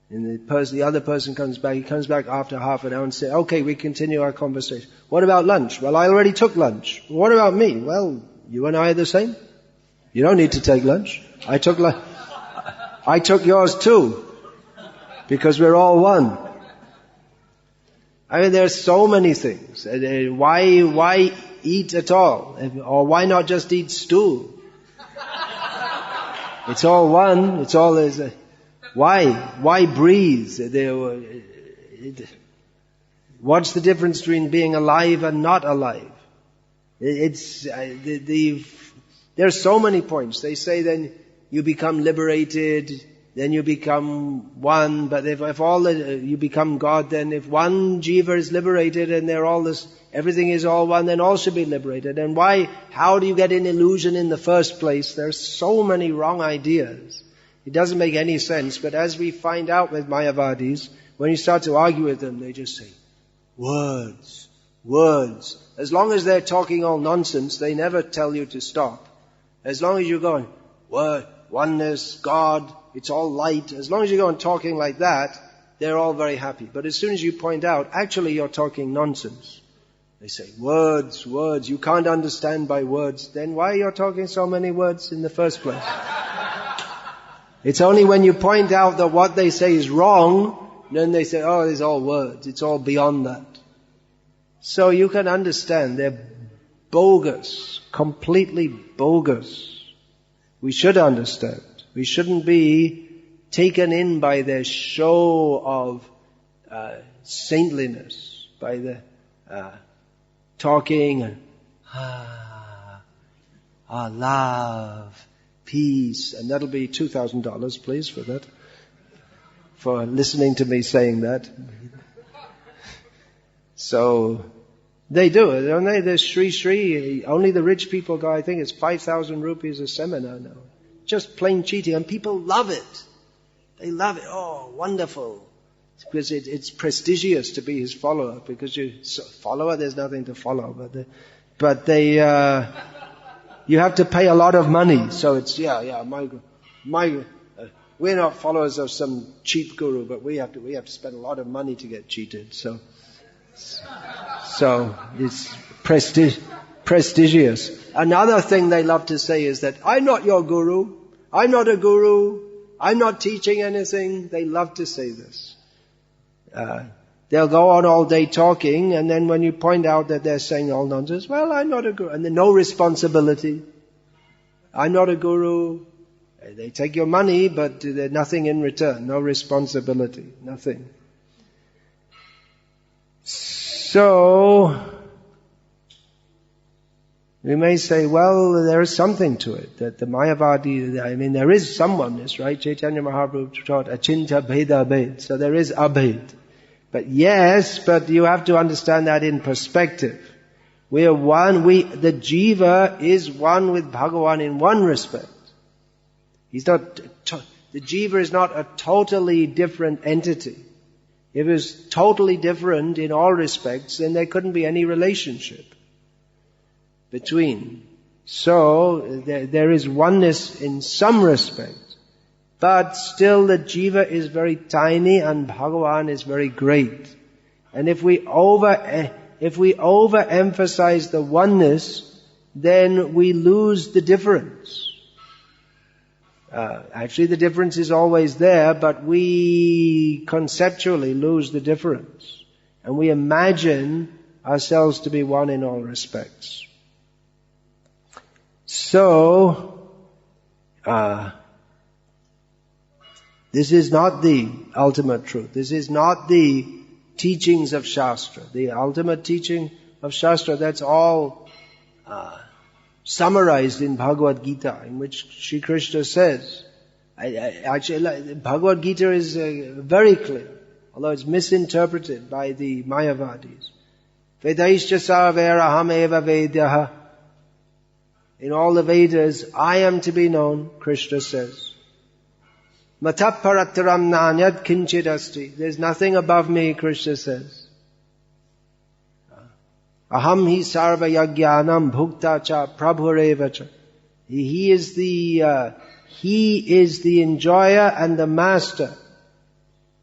And the other person comes back. He comes back after half an hour and says, okay, we continue our conversation. What about lunch? Well, I already took lunch. What about me? Well, you and I are the same. You don't need to take lunch. I took yours too. Because we're all one. I mean, there's so many things. Why eat at all? Or why not just eat stew? It's all one. It's all why breathe? What's the difference between being alive and not alive? There's so many points. They say then you become liberated, then you become one. But if you become God, then if one jiva is liberated and everything is all one, then all should be liberated. And how do you get an illusion in the first place? There's so many wrong ideas. It doesn't make any sense, but as we find out with Mayavadis, when you start to argue with them, they just say, words, words. As long as they're talking all nonsense, they never tell you to stop. As long as you're going, word, oneness, God, it's all light. As long as you go on talking like that, they're all very happy. But as soon as you point out, actually you're talking nonsense. They say, words, words, you can't understand by words. Then why are you talking so many words in the first place? It's only when you point out that what they say is wrong, then they say, oh, it's all words. It's all beyond that. So you can understand they're bogus, completely bogus. We should understand. We shouldn't be taken in by their show of saintliness, by the talking and love, peace, and that'll be $2,000, please, for that. For listening to me saying that. So, they do it, don't they? There's Sri, only the rich people go, I think it's 5,000 rupees a seminar now. Just plain cheating, and people love it. They love it. Oh, wonderful. Because it's prestigious to be his follower, because follower, there's nothing to follow, but you have to pay a lot of money, so it's, we're not followers of some cheap guru, but we have to spend a lot of money to get cheated, so it's prestigious. Another thing they love to say is that, I'm not your guru, I'm not a guru, I'm not teaching anything. They love to say this. They'll go on all day talking, and then when you point out that they're saying all nonsense, well, I'm not a guru. And then no responsibility. I'm not a guru. They take your money, but there's nothing in return. No responsibility. Nothing. So, we may say, well, there is something to it, that the Mayavadi, there is some oneness, right? Chaitanya Mahaprabhu taught achintya bheda abhed. So there is abhed. But you have to understand that in perspective. We are one, the jiva is one with Bhagavan in one respect. The jiva is not a totally different entity. If it was totally different in all respects, then there couldn't be any relationship between. So, there is oneness in some respect, But still the jiva is very tiny and Bhagavan is very great. And if we overemphasize the oneness, then we lose the difference. Actually the difference is always there, but we conceptually lose the difference. And we imagine ourselves to be one in all respects. So, this is not the ultimate truth. This is not the teachings of Shastra. The ultimate teaching of Shastra, that's all summarized in Bhagavad Gita, in which Sri Krishna says, actually Bhagavad Gita is very clear, although it's misinterpreted by the Mayavadis. Vedaischa sarveraham eva vedyaha. In all the Vedas, I am to be known, Krishna says. Matapparataram nanyad kinchidasti. There's nothing above me, Krishna says. Aham hi sarva yagyanam bhukta cha prabhureva cha. He is the enjoyer and the master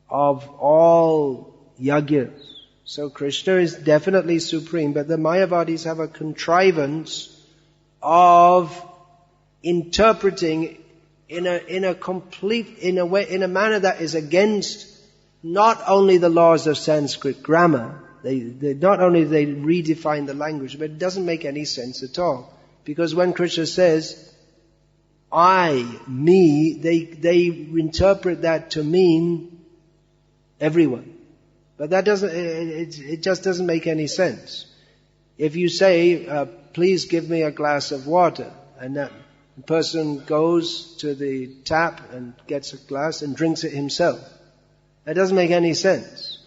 of all yagyas. So Krishna is definitely supreme, but the Mayavadis have a contrivance of interpreting in a manner that is against not only the laws of Sanskrit grammar. They not only they redefine the language, but it doesn't make any sense at all. Because when Krishna says, I, me, they interpret that to mean everyone. But that it just doesn't make any sense. If you say, please give me a glass of water, and that person goes to the tap and gets a glass and drinks it himself, that doesn't make any sense.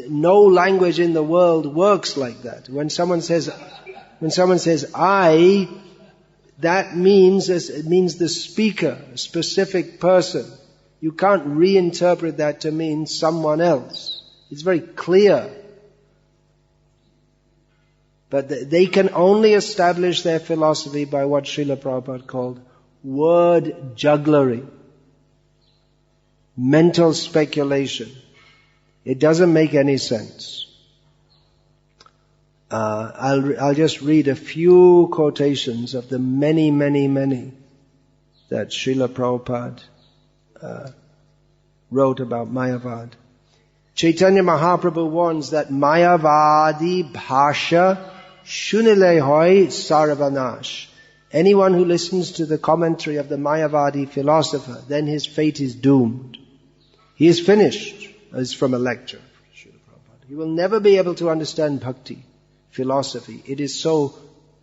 No language in the world works like that. When someone says I, that means the speaker, a specific person. You can't reinterpret that to mean someone else. It's very clear. But they can only establish their philosophy by what Srila Prabhupada called word jugglery, mental speculation. It doesn't make any sense. I'll just read a few quotations of the many that Srila Prabhupada wrote about Mayavad. Chaitanya Mahaprabhu warns that Mayavadi bhasha shunile hoy sarvanash. Anyone who listens to the commentary of the Mayavadi philosopher, then his fate is doomed. He is finished. It's from a lecture. He will never be able to understand bhakti, philosophy. It is so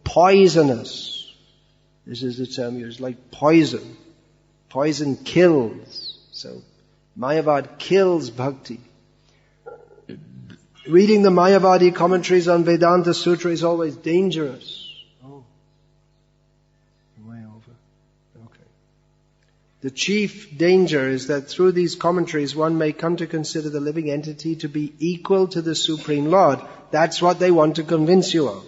poisonous. This is the term used, like poison. Poison kills. So Mayavad kills bhakti. Reading the Mayavadi commentaries on Vedanta Sutra is always dangerous. Oh, way over. Okay. The chief danger is that through these commentaries one may come to consider the living entity to be equal to the Supreme Lord. That's what they want to convince you of.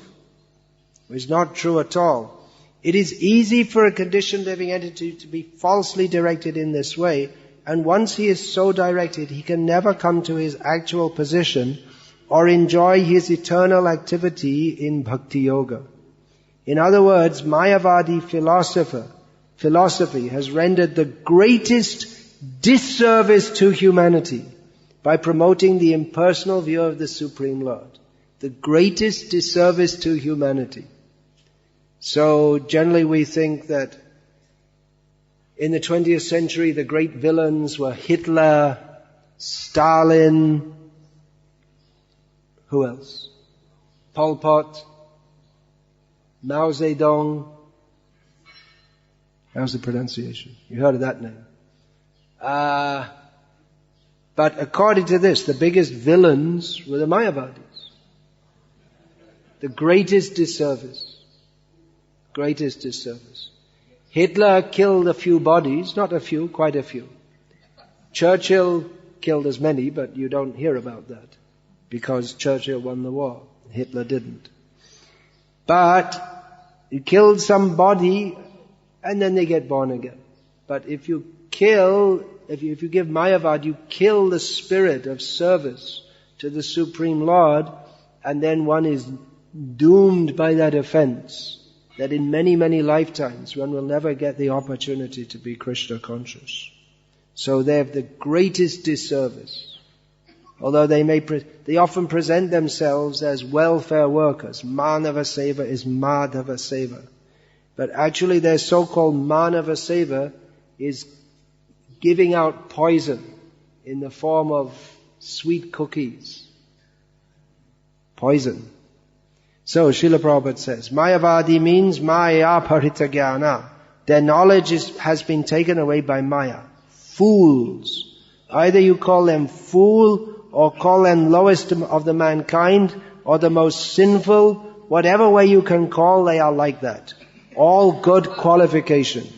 It's not true at all. It is easy for a conditioned living entity to be falsely directed in this way, and once he is so directed, he can never come to his actual position or enjoy his eternal activity in Bhakti Yoga. In other words, Mayavadi philosophy has rendered the greatest disservice to humanity by promoting the impersonal view of the Supreme Lord. The greatest disservice to humanity. So generally we think that in the 20th century the great villains were Hitler, Stalin, who else? Pol Pot, Mao Zedong. How's the pronunciation? You heard of that name. But according to this, the biggest villains were the Mayavadis. The greatest disservice. Greatest disservice. Hitler killed a few bodies, not a few, quite a few. Churchill killed as many, but you don't hear about that. Because Churchill won the war. Hitler didn't. But he killed somebody and then they get born again. But if you give Mayavad, you kill the spirit of service to the Supreme Lord, and then one is doomed by that offense, that in many, many lifetimes one will never get the opportunity to be Krishna conscious. So they have the greatest disservice. Although they often present themselves as welfare workers. Manava Seva is Madhava Seva. But actually their so-called Manava Seva is giving out poison in the form of sweet cookies. Poison. So Srila Prabhupada says, Mayavadi means Maya Paritagyana. Their knowledge has been taken away by Maya. Fools. Either you call them fool or call them lowest of the mankind or the most sinful. Whatever way you can call, they are like that. All good qualifications.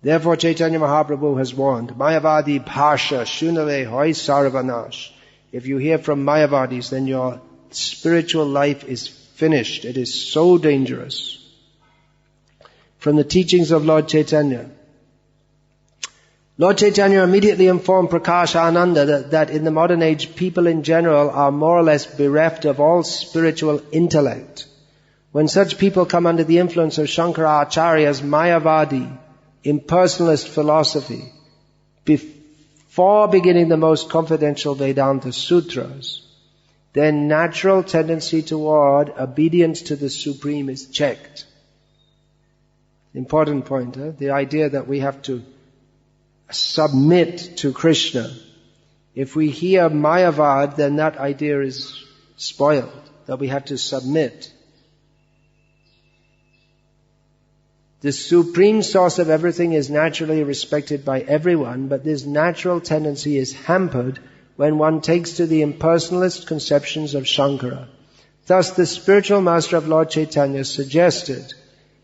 Therefore Chaitanya Mahaprabhu has warned, Mayavadi Bhasha Shunale Hoy Sarvanash. If you hear from Mayavadis, then your spiritual life is finished. It is so dangerous. From the teachings of Lord Chaitanya. Lord Chaitanya immediately informed Prakasha Ananda that in the modern age people in general are more or less bereft of all spiritual intellect. When such people come under the influence of Shankara Acharya's Mayavadi, impersonalist philosophy, before beginning the most confidential Vedanta sutras, their natural tendency toward obedience to the Supreme is checked. Important point, the idea that we have to submit to Krishna. If we hear Mayavad, then that idea is spoiled, that we have to submit. The supreme source of everything is naturally respected by everyone, but this natural tendency is hampered when one takes to the impersonalist conceptions of Shankara. Thus the spiritual master of Lord Chaitanya suggested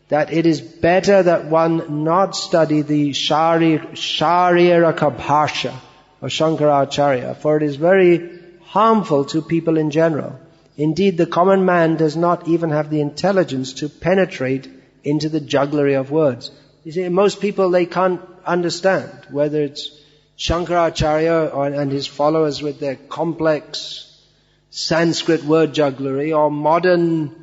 that it is better that one not study the Shariraka Bhasha of Shankaracharya, for it is very harmful to people in general. Indeed, the common man does not even have the intelligence to penetrate into the jugglery of words. You see, most people, they can't understand whether it's Shankaracharya and his followers with their complex Sanskrit word jugglery or modern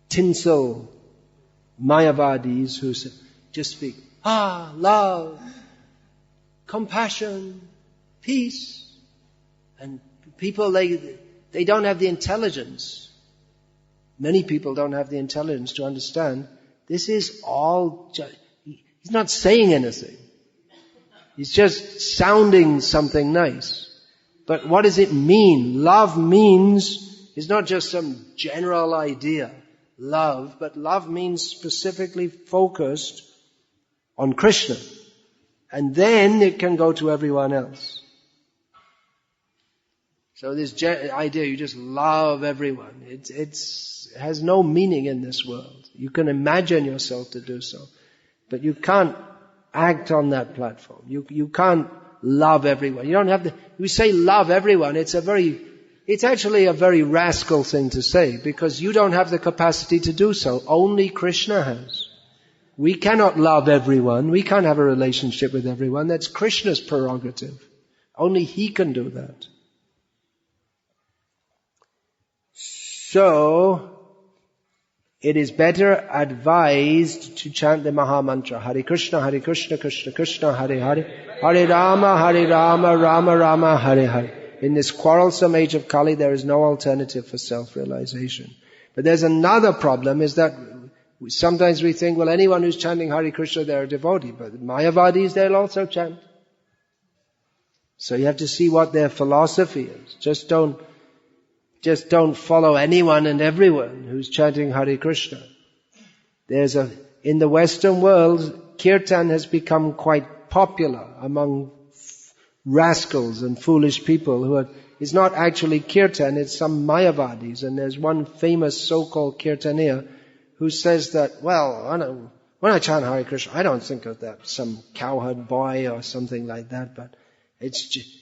tinsel Mayavadis who just speak, love, compassion, peace. And people, they don't have the intelligence. Many people don't have the intelligence to understand this is all he's not saying anything. He's just sounding something nice. But what does it mean? Love means, it's not just some general idea. Love, but love means specifically focused on Krishna. And then it can go to everyone else. So this idea, you just love everyone, it has no meaning in this world. You can imagine yourself to do so, but you can't act on that platform. You can't love everyone. You don't have you say love everyone, it's actually a very rascal thing to say, because you don't have the capacity to do so. Only Krishna has. We cannot love everyone. We can't have a relationship with everyone. That's Krishna's prerogative. Only He can do that. So, it is better advised to chant the Maha Mantra, Hare Krishna, Krishna Krishna, Hare Hare, Hare Rama, Rama Rama, Hare Hare. In this quarrelsome age of Kali, there is no alternative for self-realization. But there's another problem, is that sometimes we think, well, anyone who's chanting Hare Krishna, they're a devotee. But Mayavadis, they'll also chant. So you have to see what their philosophy is. Just don't follow anyone and everyone who's chanting Hare Krishna. In the Western world, kirtan has become quite popular among rascals and foolish people it's not actually kirtan, it's some Mayavadis. And there's one famous so-called kirtaniya who says that, well, when I chant Hare Krishna, I don't think of that, some cowherd boy or something like that, but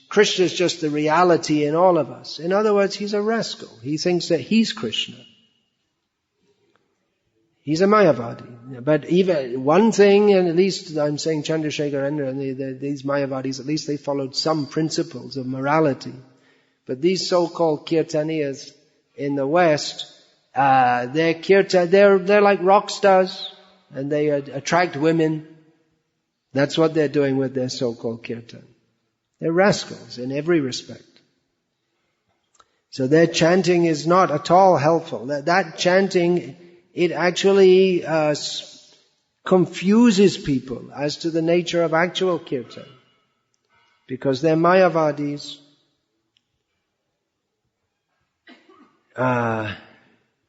Krishna is just the reality in all of us. In other words, he's a rascal. He thinks that he's Krishna. He's a Mayavadi. But even one thing, and at least I'm saying Chandrasekharendra and these Mayavadis, at least they followed some principles of morality. But these so-called Kirtaniyas in the West, they're like rock stars, and they attract women. That's what they're doing with their so-called kirtan. They're rascals in every respect. So their chanting is not at all helpful. That chanting, it actually confuses people as to the nature of actual kirtan. Because they're Mayavadis.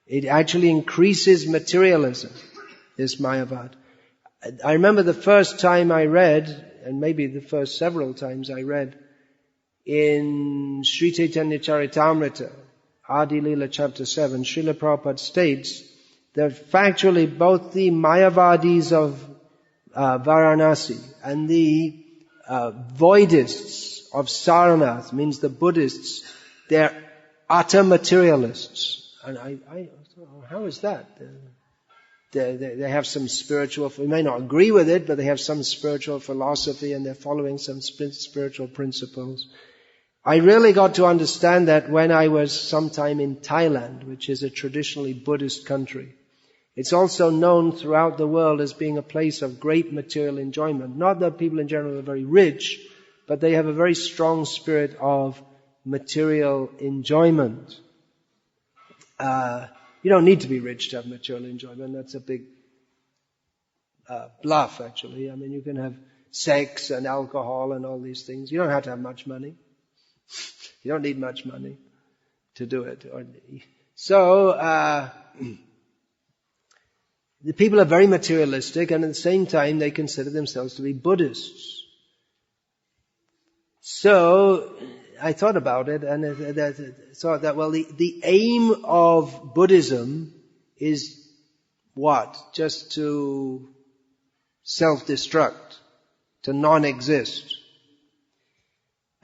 It actually increases materialism, this Mayavad. I remember the first time I read, and maybe the first several times I read, in Sri Chaitanya Charitamrita, Adi Leela chapter 7, Srila Prabhupada states that factually both the Mayavadis of Varanasi and the Voidists of Sarnath, means the Buddhists, they're utter materialists. And I thought, how is that? They have some spiritual, we may not agree with it, but they have some spiritual philosophy and they're following some spiritual principles. I really got to understand that when I was sometime in Thailand, which is a traditionally Buddhist country. It's also known throughout the world as being a place of great material enjoyment. Not that people in general are very rich, but they have a very strong spirit of material enjoyment. You don't need to be rich to have material enjoyment. That's a big bluff, actually. I mean, you can have sex and alcohol and all these things. You don't have to have much money. You don't need much money to do it. So, the people are very materialistic, and at the same time they consider themselves to be Buddhists. So, I thought about it and thought that, well, the aim of Buddhism is what? Just to self-destruct, to non-exist.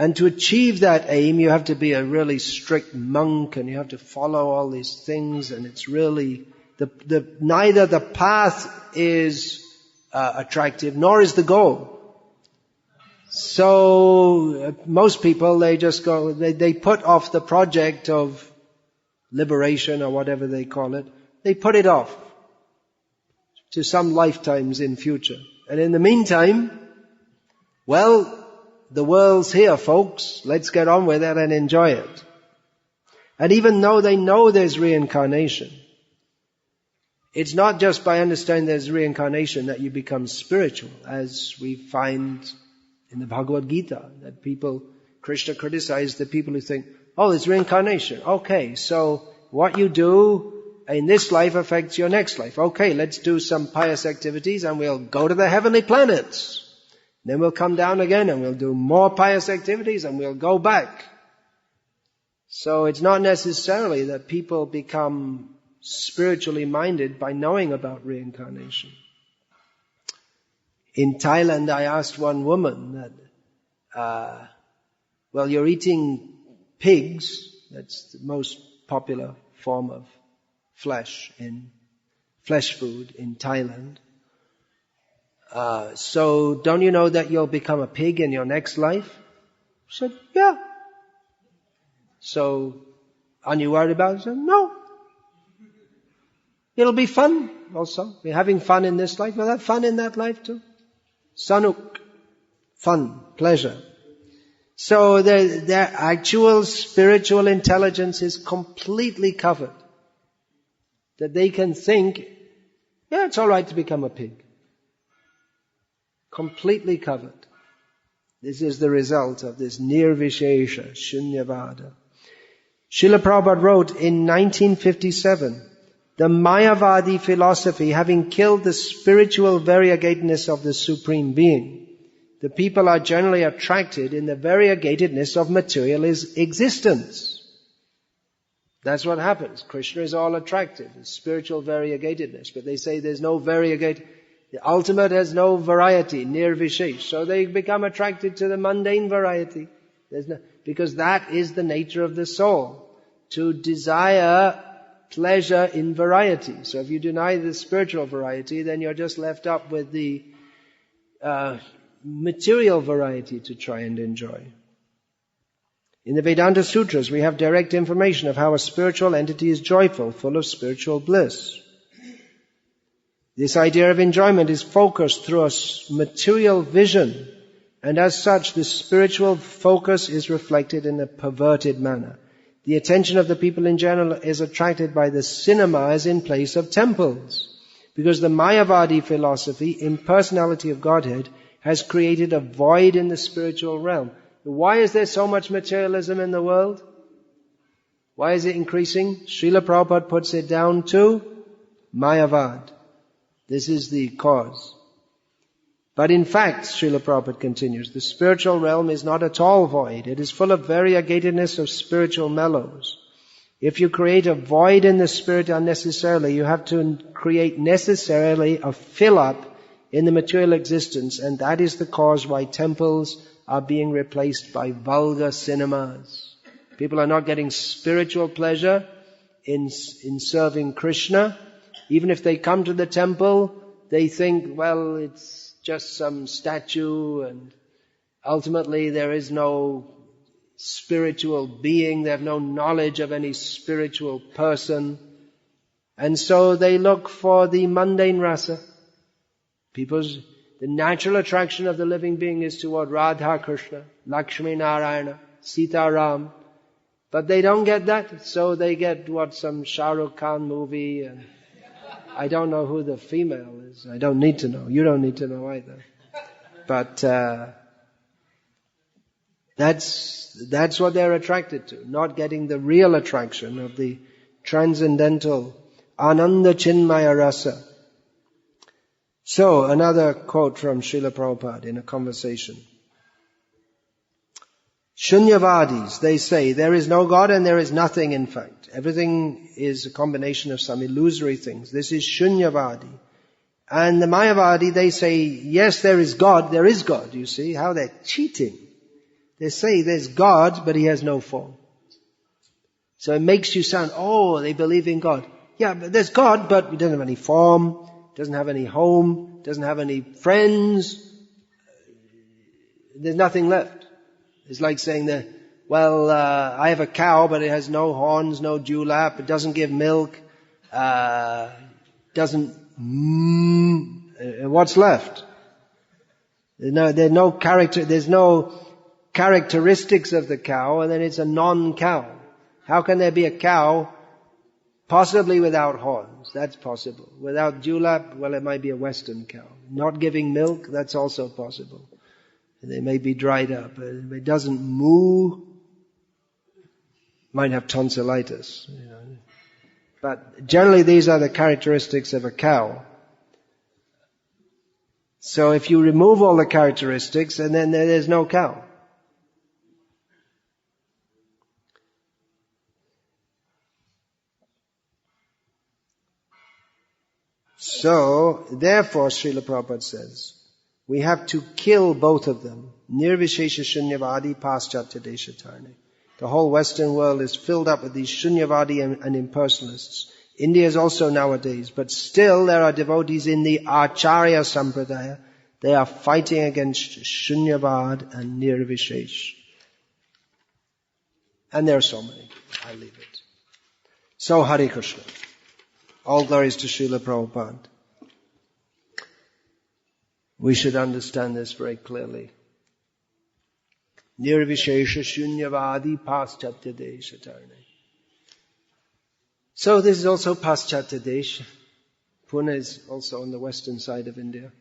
And to achieve that aim, you have to be a really strict monk and you have to follow all these things, and it's really, neither the path is attractive nor is the goal. So most people, they just go, they put off the project of liberation or whatever they call it. They put it off to some lifetimes in future. And in the meantime, well, the world's here, folks. Let's get on with it and enjoy it. And even though they know there's reincarnation, it's not just by understanding there's reincarnation that you become spiritual, as we find in the Bhagavad Gita, that Krishna criticized the people who think, oh, there's reincarnation. Okay, so what you do in this life affects your next life. Okay, let's do some pious activities and we'll go to the heavenly planets. Then we'll come down again and we'll do more pious activities and we'll go back. So it's not necessarily that people become spiritually minded by knowing about reincarnation. In Thailand, I asked one woman that, well, you're eating pigs. That's the most popular form of flesh food in Thailand. So don't you know that you'll become a pig in your next life? She said, yeah. So, aren't you worried about it? She said, no. It'll be fun also. We're having fun in this life. We'll have fun in that life too. Sanuk. Fun. Pleasure. So their actual spiritual intelligence is completely covered. That they can think, yeah, it's alright to become a pig. Completely covered. This is the result of this nirvishesha, shunyavada. Srila Prabhupada wrote in 1957, the Mayavadi philosophy having killed the spiritual variegatedness of the Supreme Being, the people are generally attracted in the variegatedness of material existence. That's what happens. Krishna is all attractive, the spiritual variegatedness. But they say there's no variegated, the ultimate has no variety, nirvishesh. So they become attracted to the mundane variety. Because that is the nature of the soul. To desire pleasure in variety. So if you deny the spiritual variety, then you're just left up with the material variety to try and enjoy. In the Vedanta Sutras, we have direct information of how a spiritual entity is joyful, full of spiritual bliss. This idea of enjoyment is focused through a material vision, and as such, the spiritual focus is reflected in a perverted manner. The attention of the people in general is attracted by the cinemas in place of temples, because the Mayavadi philosophy, impersonality of Godhead, has created a void in the spiritual realm. Why is there so much materialism in the world? Why is it increasing? Srila Prabhupada puts it down to Mayavad. This is the cause. But in fact, Srila Prabhupada continues, the spiritual realm is not at all void. It is full of variegatedness of spiritual mellows. If you create a void in the spirit unnecessarily, you have to create necessarily a fill-up in the material existence, and that is the cause why temples are being replaced by vulgar cinemas. People are not getting spiritual pleasure in serving Krishna. Even if they come to the temple, they think, well, it's just some statue, and ultimately there is no spiritual being, they have no knowledge of any spiritual person. And so they look for the mundane rasa. The natural attraction of the living being is toward Radha Krishna, Lakshmi Narayana, Sita Ram. But they don't get that, so they get some Shah Rukh Khan movie, and I don't know who the female is. I don't need to know. You don't need to know either. But that's what they're attracted to, not getting the real attraction of the transcendental Ananda Chinmaya Rasa. So, another quote from Srila Prabhupada in a conversation. Shunyavadis, they say, there is no God and there is nothing in fact. Everything is a combination of some illusory things. This is Shunyavadi. And the Mayavadi, they say, yes, there is God, you see, how they're cheating. They say there's God, but He has no form. So it makes you sound, oh, they believe in God. Yeah, but there's God, but He doesn't have any form, doesn't have any home, doesn't have any friends. There's nothing left. It's like saying that, well, I have a cow, but it has no horns, no dewlap, it doesn't give milk, doesn't what's left? There's no characteristics of the cow, and then it's a non-cow. How can there be a cow possibly without horns? That's possible. Without dewlap, well, it might be a Western cow. Not giving milk, that's also possible. They may be dried up. If it doesn't moo, might have tonsillitis. But generally these are the characteristics of a cow. So if you remove all the characteristics, and then there's no cow. So, therefore, Srila Prabhupada says, we have to kill both of them. Nirvishesha Shunyavadi Paschatya Deshatarne. The whole Western world is filled up with these Shunyavadi and impersonalists. India is also nowadays, but still there are devotees in the Acharya Sampradaya. They are fighting against Shunyavad and Nirvishesh. And there are so many. I leave it. So, Hare Krishna. All glories to Srila Prabhupada. We should understand this very clearly. Nirvishesha Shunyavadi Paschatya Deshatarne. So this is also Paschatya Desh. Pune is also on the western side of India.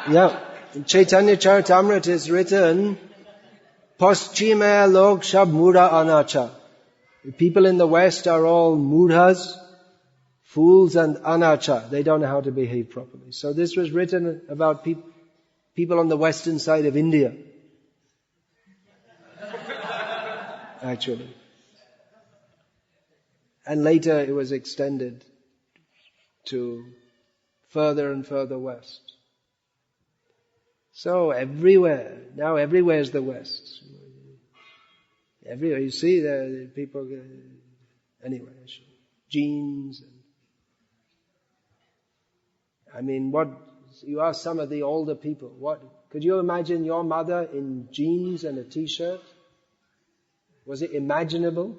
Yeah. In Chaitanya Charitamrita is written, Paschima log shab mudha anacha. The people in the West are all mudhas, fools and anacha. They don't know how to behave properly. So this was written about people on the western side of India. Actually. And later it was extended to further and further west. So everywhere, now everywhere is the West. Everywhere, you see the people, Anyway, jeans. You ask some of the older people, could you imagine your mother in jeans and a t-shirt? Was it imaginable?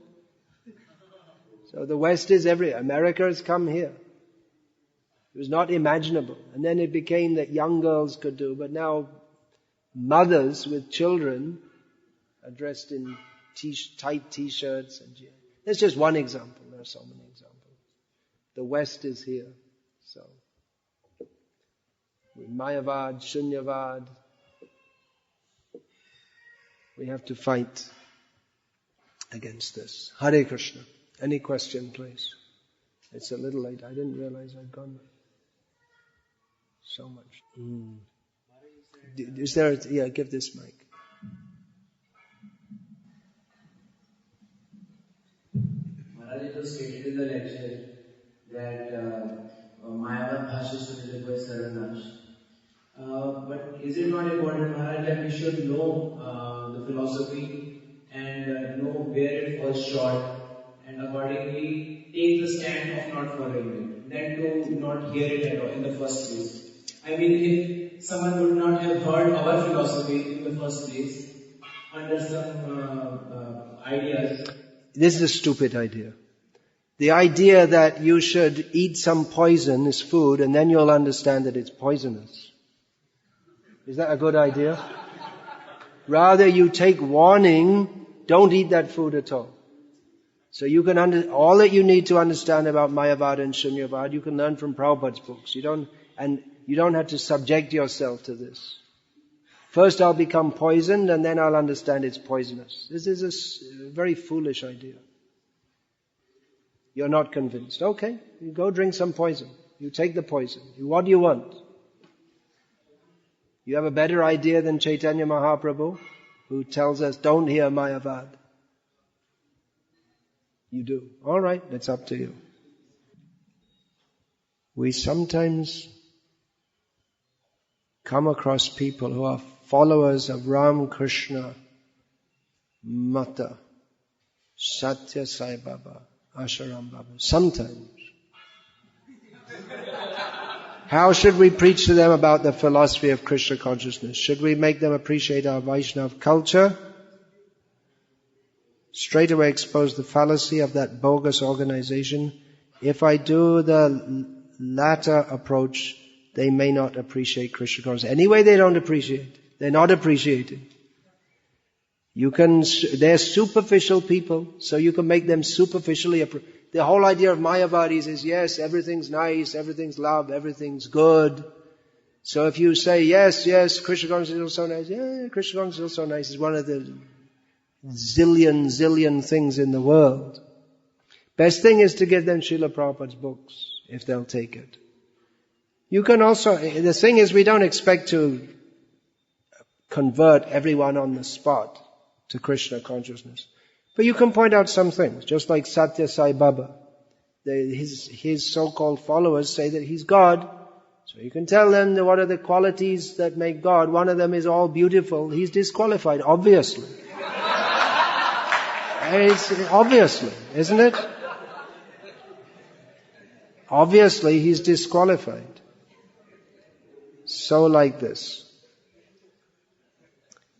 So the West is everywhere. America has come here. It was not imaginable. And then it became that young girls could do, but now mothers with children are dressed in tight t-shirts and jeans. That's just one example. There are so many examples. The West is here. So, Mayavada, Shunyavad, we have to fight against this. Hare Krishna. Any question, please? It's a little late. I didn't realize I'd gone so much. Is there? Give this mic. Maharaj, it was stated in the lecture that Mayavada Bhashya Sunilabhai Sarvanash. But is it not important, Maharaj, that we should know the philosophy and know where it falls short and accordingly take the stand of not following it, than to not hear it at all in the first place? I mean, if someone would not have heard our philosophy in the first place, under some ideas. This is a stupid idea. The idea that you should eat some poisonous food and then you'll understand that it's poisonous. Is that a good idea? Rather you take warning, don't eat that food at all. So you can all that you need to understand about Mayavada and Shunyavad, you can learn from Prabhupada's books. You don't have to subject yourself to this. First I'll become poisoned and then I'll understand it's poisonous. This is a very foolish idea. You're not convinced. Okay, you go drink some poison. You take the poison. What do you want? You have a better idea than Chaitanya Mahaprabhu, who tells us don't hear Mayavad. You do. All right, that's up to you. We sometimes come across people who are followers of Ram Krishna Mata, Satya Sai Baba, Asharam Baba. Sometimes. How should we preach to them about the philosophy of Krishna consciousness? Should we make them appreciate our Vaishnava culture? Straight away expose the fallacy of that bogus organization. If I do the latter approach, they may not appreciate Krishna consciousness. Anyway, they don't appreciate. They're not appreciating. They're superficial people, so you can make them superficially appreciate. The whole idea of Mayavadis is, yes, everything's nice, everything's love, everything's good. So if you say, yes, Krishna consciousness is so nice, yeah, Krishna consciousness is so nice, it's one of the zillion things in the world. Best thing is to give them Srila Prabhupada's books, if they'll take it. You can also, the thing is we don't expect to convert everyone on the spot to Krishna consciousness. But you can point out some things, just like Satya Sai Baba. His so-called followers say that he's God. So you can tell them that what are the qualities that make God. One of them is all beautiful. He's disqualified, obviously. Obviously, isn't it? Obviously, he's disqualified. So like this.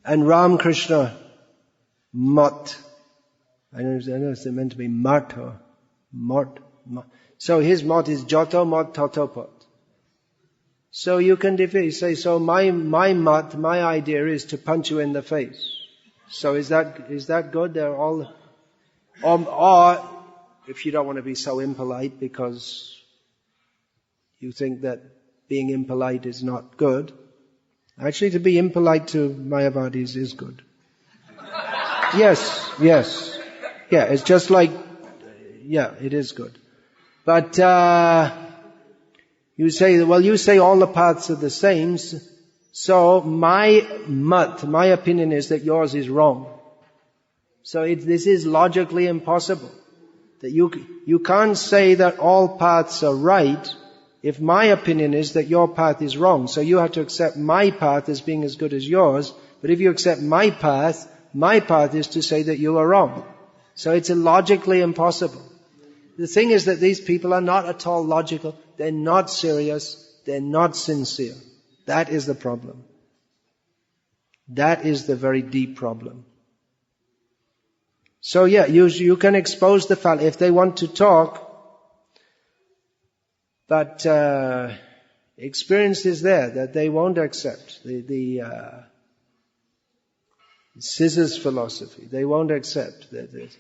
And Ram Krishna Mat. I don't know if they're meant to be mat or mot. So his mot is Joto Mot Totopot. So you can say, so my mat, my idea is to punch you in the face. So is that good? They're all, or if you don't want to be so impolite because you think that being impolite is not good, actually to be impolite to Mayavadis is good. Yes. Yeah, it's just like, it is good. But, you say all the paths are the same, so my opinion is that yours is wrong. So this is logically impossible. That you can't say that all paths are right if my opinion is that your path is wrong. So you have to accept my path as being as good as yours, but if you accept my path is to say that you are wrong. So it's illogically impossible. The thing is that these people are not at all logical. They're not serious. They're not sincere. That is the problem. That is the very deep problem. So yeah, you can expose the fact if they want to talk, but experience is there that they won't accept the scissors philosophy. They won't accept that.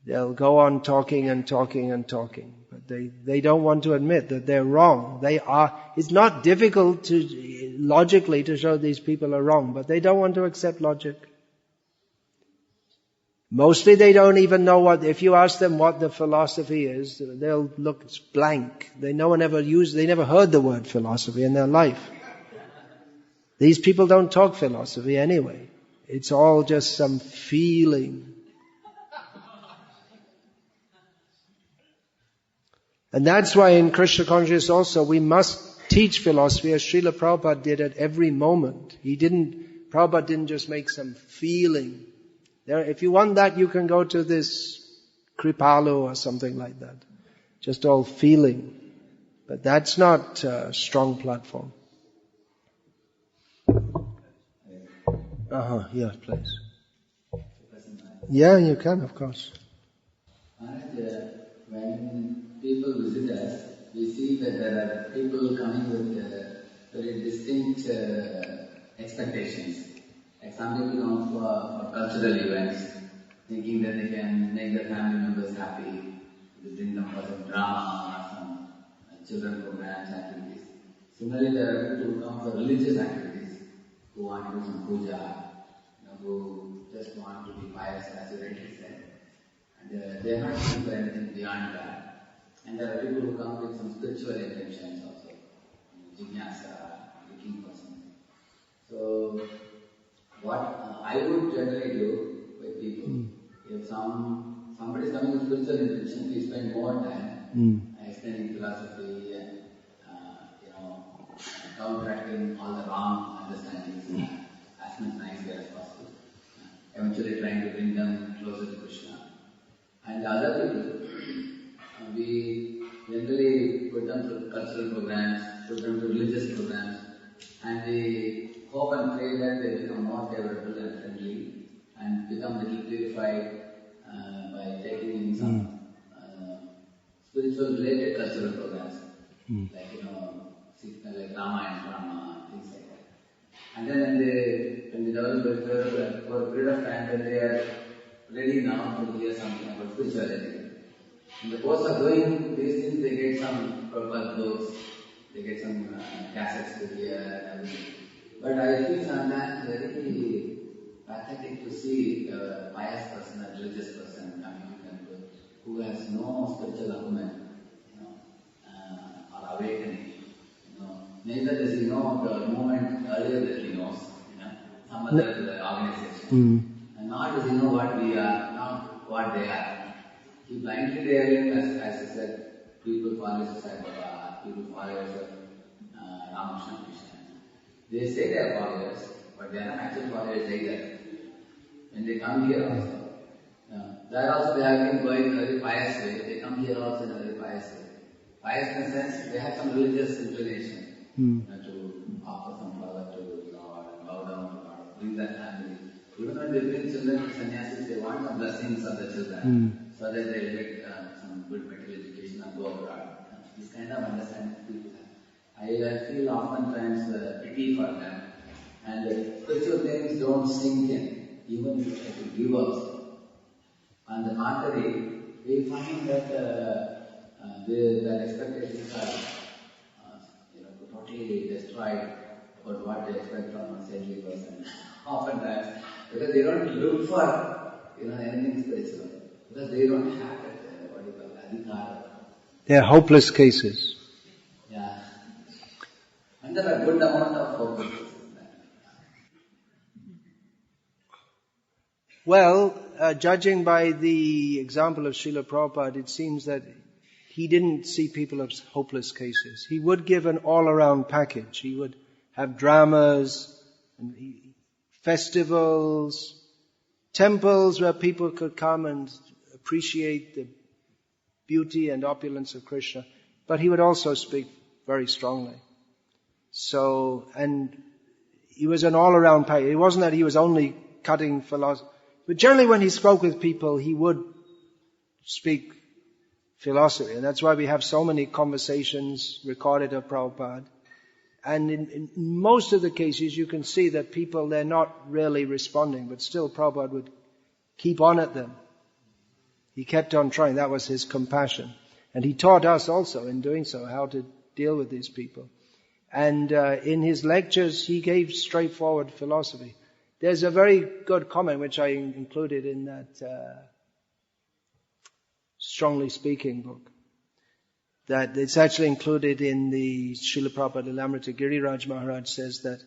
They'll go on talking and talking and talking, but they don't want to admit that they're wrong. It's not difficult to logically to show these people are wrong, but they don't want to accept logic. Mostly they don't even know if you ask them what the philosophy is, they'll look blank. They never heard the word philosophy in their life. These people don't talk philosophy anyway. It's all just some feeling. And that's why in Krishna consciousness also we must teach philosophy as Srila Prabhupada did at every moment. Prabhupada didn't just make some feeling. If you want that, you can go to this Kripalu or something like that. Just all feeling. But that's not a strong platform. Yeah, please. Yeah, you can, of course. When people visit us, we see that there are people coming with very distinct expectations. Like some people come for cultural events, thinking that they can make their family members happy. They bring them for some drama or some children programs, activities. Similarly, there are people who come for religious activities, who want to do some puja, who just want to be pious, as you rightly said. And they are not looking for anything beyond that. And there are people who come with some spiritual intentions also, jignasa, looking for something. So, what I would generally do with people, if somebody is coming with spiritual intention, we spend more time explaining philosophy and counteracting all the wrong understandings as much nicely as possible. Eventually trying to bring them closer to Krishna. And the other people, we generally put them through cultural programs, put them through religious programs, and we hope and pray that they become more favorable and friendly and become a little purified by taking in some spiritual related cultural programs, like like Rama and Rama, things like that. And then when they develop for a period of time, then they are ready now to hear something about spirituality. In the course of doing these things, they get some purple books, they get some cassettes to hear, everything. But I feel sometimes very pathetic to see a pious person, a religious person coming to temple who has no spiritual acumen, or awakening. Neither does he know the moment earlier that he knows, some other organization. And nor does he know what we are, not what they are. He blindly daring, as I said, people followers of Sai Baba, people followers of Ramakrishna Krishna. They say they are followers, but they are not actual followers either. When they come here also, there also they have been going in a very pious way. They come here also in a very pious way. Pious in the sense they have some religious inclination to offer some flower to Lord and bow down to Lord, bring their family. Even when they bring children to sannyasis, they want some blessings of the children so that they will get some good medical education and go abroad. This kind of understanding people have. I feel oftentimes pity for them. And spiritual things don't sink in, even if we give also. On the contrary, we find that their expectations are totally destroyed about what they expect from a saintly person. Oftentimes, because they don't look for anything spiritual, because they don't have that what you call adhikara. They are hopeless cases. Yeah, and there are a good amount of hopeless cases. Well, judging by the example of Srila Prabhupada, it seems that he didn't see people as hopeless cases. He would give an all-around package. He would have dramas, and festivals, temples where people could come and appreciate the beauty and opulence of Krishna, but he would also speak very strongly. So, and he was an all-around pious. It wasn't that he was only cutting philosophy, but generally when he spoke with people, he would speak philosophy. And that's why we have so many conversations recorded of Prabhupada. And in most of the cases, you can see that people, they're not really responding, but still Prabhupada would keep on at them. He kept on trying. That was his compassion. And he taught us also in doing so how to deal with these people. And in his lectures, he gave straightforward philosophy. There's a very good comment which I included in that Strongly Speaking book. That it's actually included in the Srila Prabhupada Lilamrita. Giriraj Maharaj says that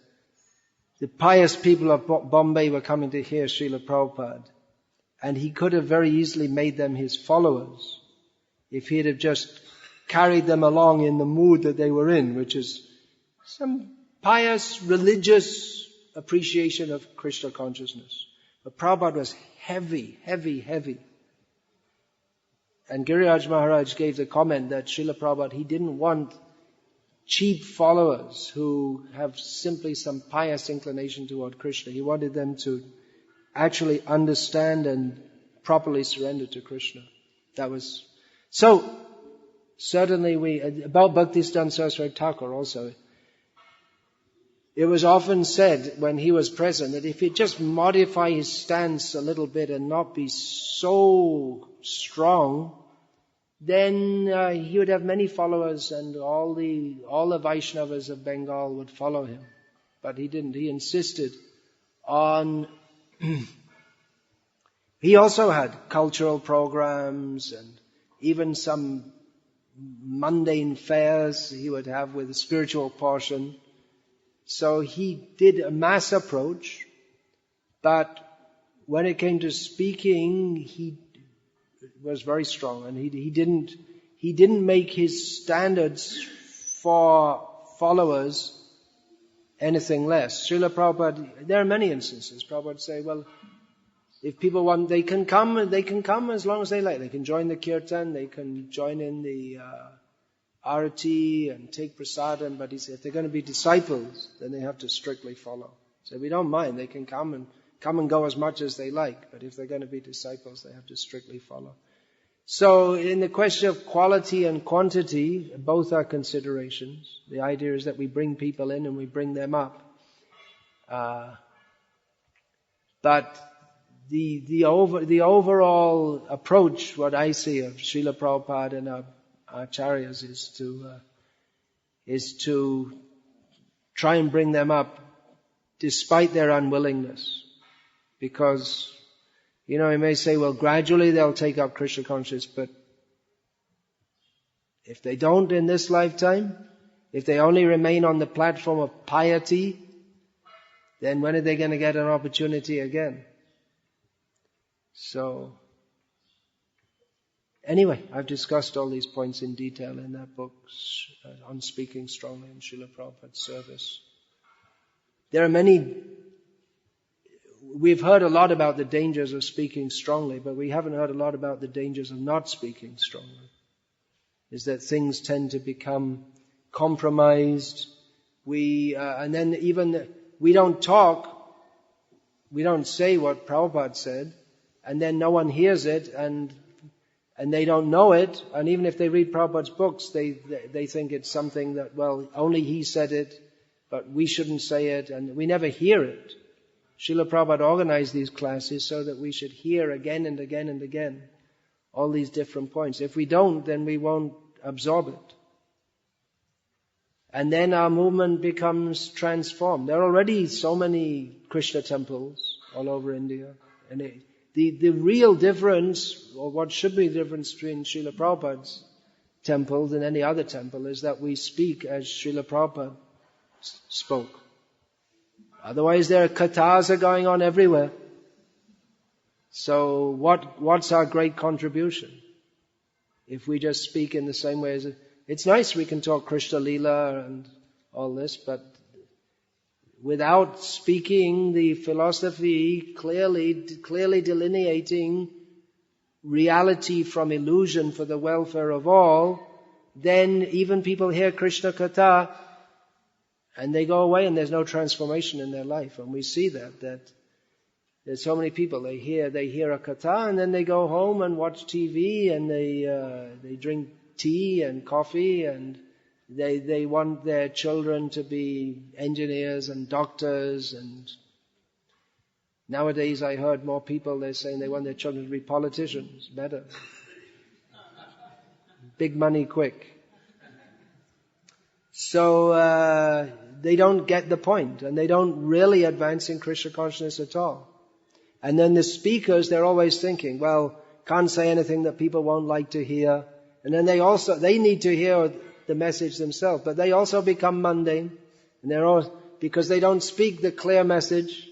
the pious people of Bombay were coming to hear Srila Prabhupada, and he could have very easily made them his followers if he'd have just carried them along in the mood that they were in, which is some pious, religious appreciation of Krishna consciousness. But Prabhupada was heavy. And Giriraj Maharaj gave the comment that Srila Prabhupada, he didn't want cheap followers who have simply some pious inclination toward Krishna. He wanted them to actually understand and properly surrender to Krishna. That was... So, certainly about Bhaktisiddhanta Saraswati Thakur also, it was often said when he was present that if he'd just modify his stance a little bit and not be so strong, then he would have many followers and all the Vaishnavas of Bengal would follow him. But he didn't. He insisted on... He also had cultural programs and even some mundane fairs he would have with a spiritual portion. So he did a mass approach, but when it came to speaking, he was very strong, and he didn't make his standards for followers anything less. Srila Prabhupada, there are many instances. Prabhupada would say, well, if people want, they can come as long as they like. They can join the kirtan, they can join in the arati and take prasadam, but he said if they're going to be disciples, then they have to strictly follow. So we don't mind, they can come and go as much as they like, but if they're going to be disciples, they have to strictly follow. So in the question of quality and quantity, both are considerations. The idea is that we bring people in and we bring them up. But the overall approach, what I see of Srila Prabhupada and our acharyas is to try and bring them up despite their unwillingness. Because, you may say, well, gradually they'll take up Krishna consciousness, but if they don't in this lifetime, if they only remain on the platform of piety, then when are they going to get an opportunity again? So, anyway, I've discussed all these points in detail in that book on speaking strongly in Srila Prabhupada's service. There are many... We've heard a lot about the dangers of speaking strongly, but we haven't heard a lot about the dangers of not speaking strongly. Is that things tend to become compromised. And then even we don't talk, we don't say what Prabhupada said, and then no one hears it, and they don't know it, and even if they read Prabhupada's books, they think it's something that, well, only he said it, but we shouldn't say it, and we never hear it. Srila Prabhupada organized these classes so that we should hear again and again and again all these different points. If we don't, then we won't absorb it. And then our movement becomes transformed. There are already so many Krishna temples all over India. And the real difference, or what should be the difference between Srila Prabhupada's temple and any other temple, is that we speak as Srila Prabhupada spoke. Otherwise, there are kathas going on everywhere. So what's our great contribution? If we just speak in the same way as it's nice we can talk Krishna Leela and all this, but without speaking the philosophy clearly delineating reality from illusion for the welfare of all, then even people hear Krishna Katha and they go away and there's no transformation in their life. And we see that there's so many people, they hear a Katha and then they go home and watch TV and they drink tea and coffee and they want their children to be engineers and doctors, and nowadays I heard more people, they're saying they want their children to be politicians, better. Big money quick. So they don't get the point and they don't really advance in Krishna consciousness at all. And then the speakers, they're always thinking, well, can't say anything that people won't like to hear. And then they need to hear the message themselves, but they also become mundane. And because they don't speak the clear message,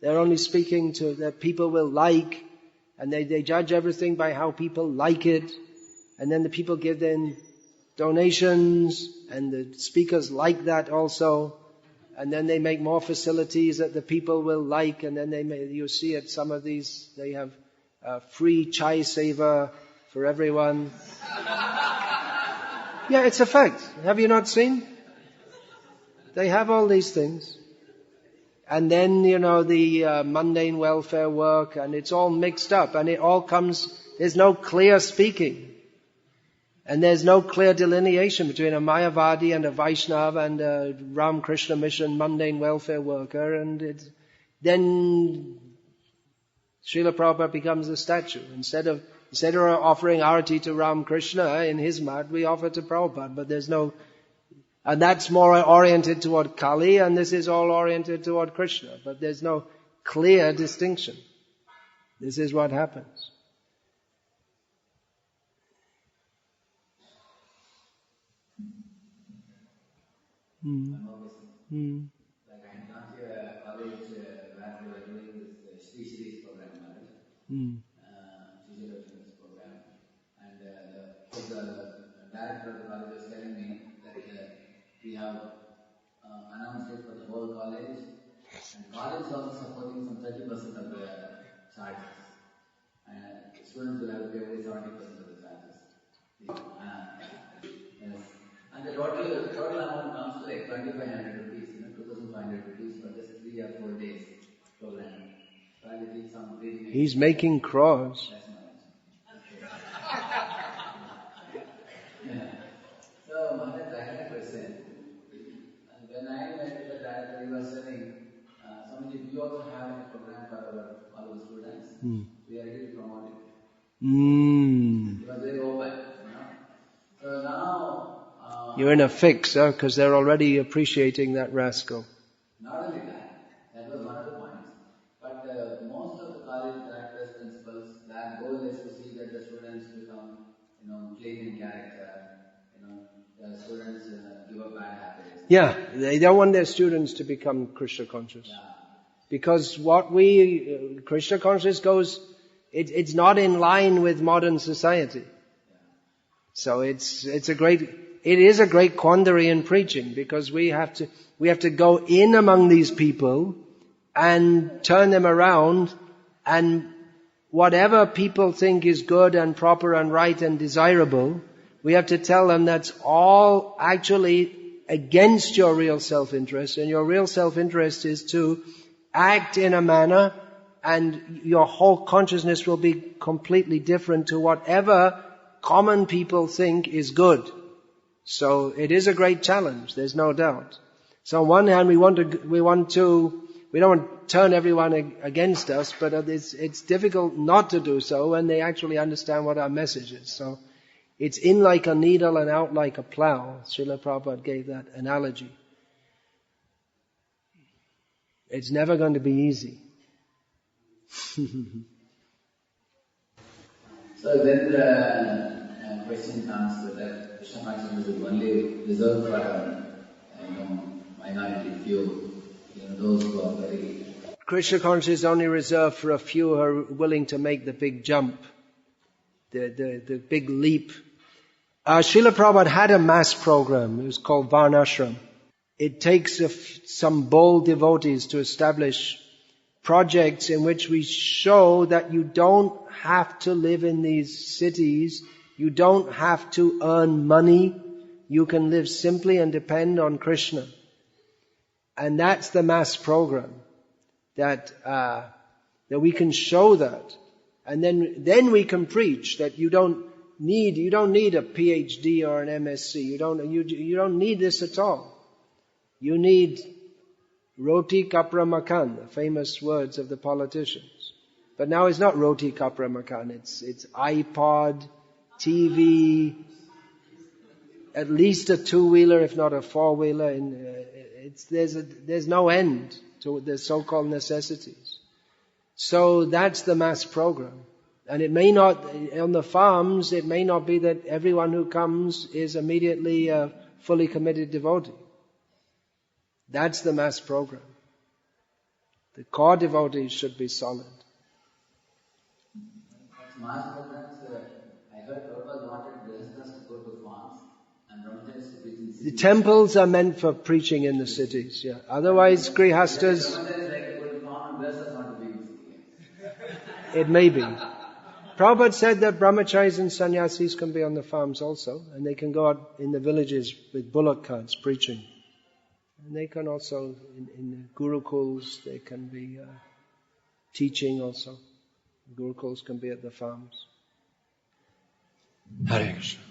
they're only speaking to that people will like, and they judge everything by how people like it. And then the people give them donations, and the speakers like that also. And then they make more facilities that the people will like, and then you see at some of these, they have free chai seva for everyone. Yeah, it's a fact. Have you not seen? They have all these things. And then, the mundane welfare work, and it's all mixed up, and it all there's no clear speaking. And there's no clear delineation between a Mayavadi and a Vaishnava and a Ramakrishna Mission mundane welfare worker, and then Srila Prabhupada becomes a statue. Instead of offering arati to Ramakrishna in his mat, we offer to Prabhupada, but there's no, and that's more oriented toward Kali, and this is all oriented toward Krishna, but there's no clear distinction. This is what happens. Like I had gone to a college where we were doing this Shri Shri's program, program, and the director of the college was telling me that we have announced it for the whole college, and college is also supporting some 30% of the charges, and students will have to pay only 70% of the charges. Yes. And the total amount comes to like 2,500 rupees, 2,500 rupees for just 3 or 4 days program. So I did some reading. He's making crores. That's yeah. So Maharaj, I had a question. And when I met with the director, he was saying, Swamiji, we also have a program for all our students. We are ready to promote it. It was very open. So now, you're in a fix, because they're already appreciating that rascal. Not only that was one of the points. But most of the college directors, principals, their goal is to see that the students become, clean in character. The students give up bad habits. Yeah, they don't want their students to become Krishna conscious. Yeah. Because Krishna conscious it's not in line with modern society. Yeah. So it is a great quandary in preaching, because we have to go in among these people and turn them around, and whatever people think is good and proper and right and desirable, we have to tell them that's all actually against your real self-interest, and your real self-interest is to act in a manner, and your whole consciousness will be completely different to whatever common people think is good. So it is a great challenge, there's no doubt. So on one hand, we don't want to turn everyone against us, but it's difficult not to do so when they actually understand what our message is. So it's in like a needle and out like a plow. Srila Prabhupada gave that analogy. It's never going to be easy. So then the question comes that Krishna consciousness is only reserved for minority few, those who are very... Krishna consciousness is only reserved for a few who are willing to make the big jump, the big leap. Srila Prabhupada had a mass program. It was called Varnashram. It takes some bold devotees to establish projects in which we show that you don't have to live in these cities, you don't have to earn money, you can live simply and depend on Krishna. And that's the mass program, that we can show that. And then we can preach that you don't need a PhD or an MSc. You don't need this at all. You need roti kapra makan, the famous words of the politicians. But now it's not roti kapra makan, it's iPod, TV, at least a two-wheeler, if not a four-wheeler. There's no end to the so-called necessities. So that's the mass program. And it may not, on the farms, it may not be that everyone who comes is immediately a fully committed devotee. That's the mass program. The core devotees should be solid. Mass programs, I heard Prabhupada wanted Grihasthas to go to farms and Brahmacharis to preach in cities. The temples are meant for preaching in the cities, yeah. Otherwise, Grihasthas... Brahmacharis like to go to farm and Grihasthas want to be in the city. It may be. Prabhupada said that brahmacharis and sannyasis can be on the farms also, and they can go out in the villages with bullock carts preaching. And they can also, in the gurukuls, they can be teaching also. Gurukuls can be at the farms. Hare Krishna.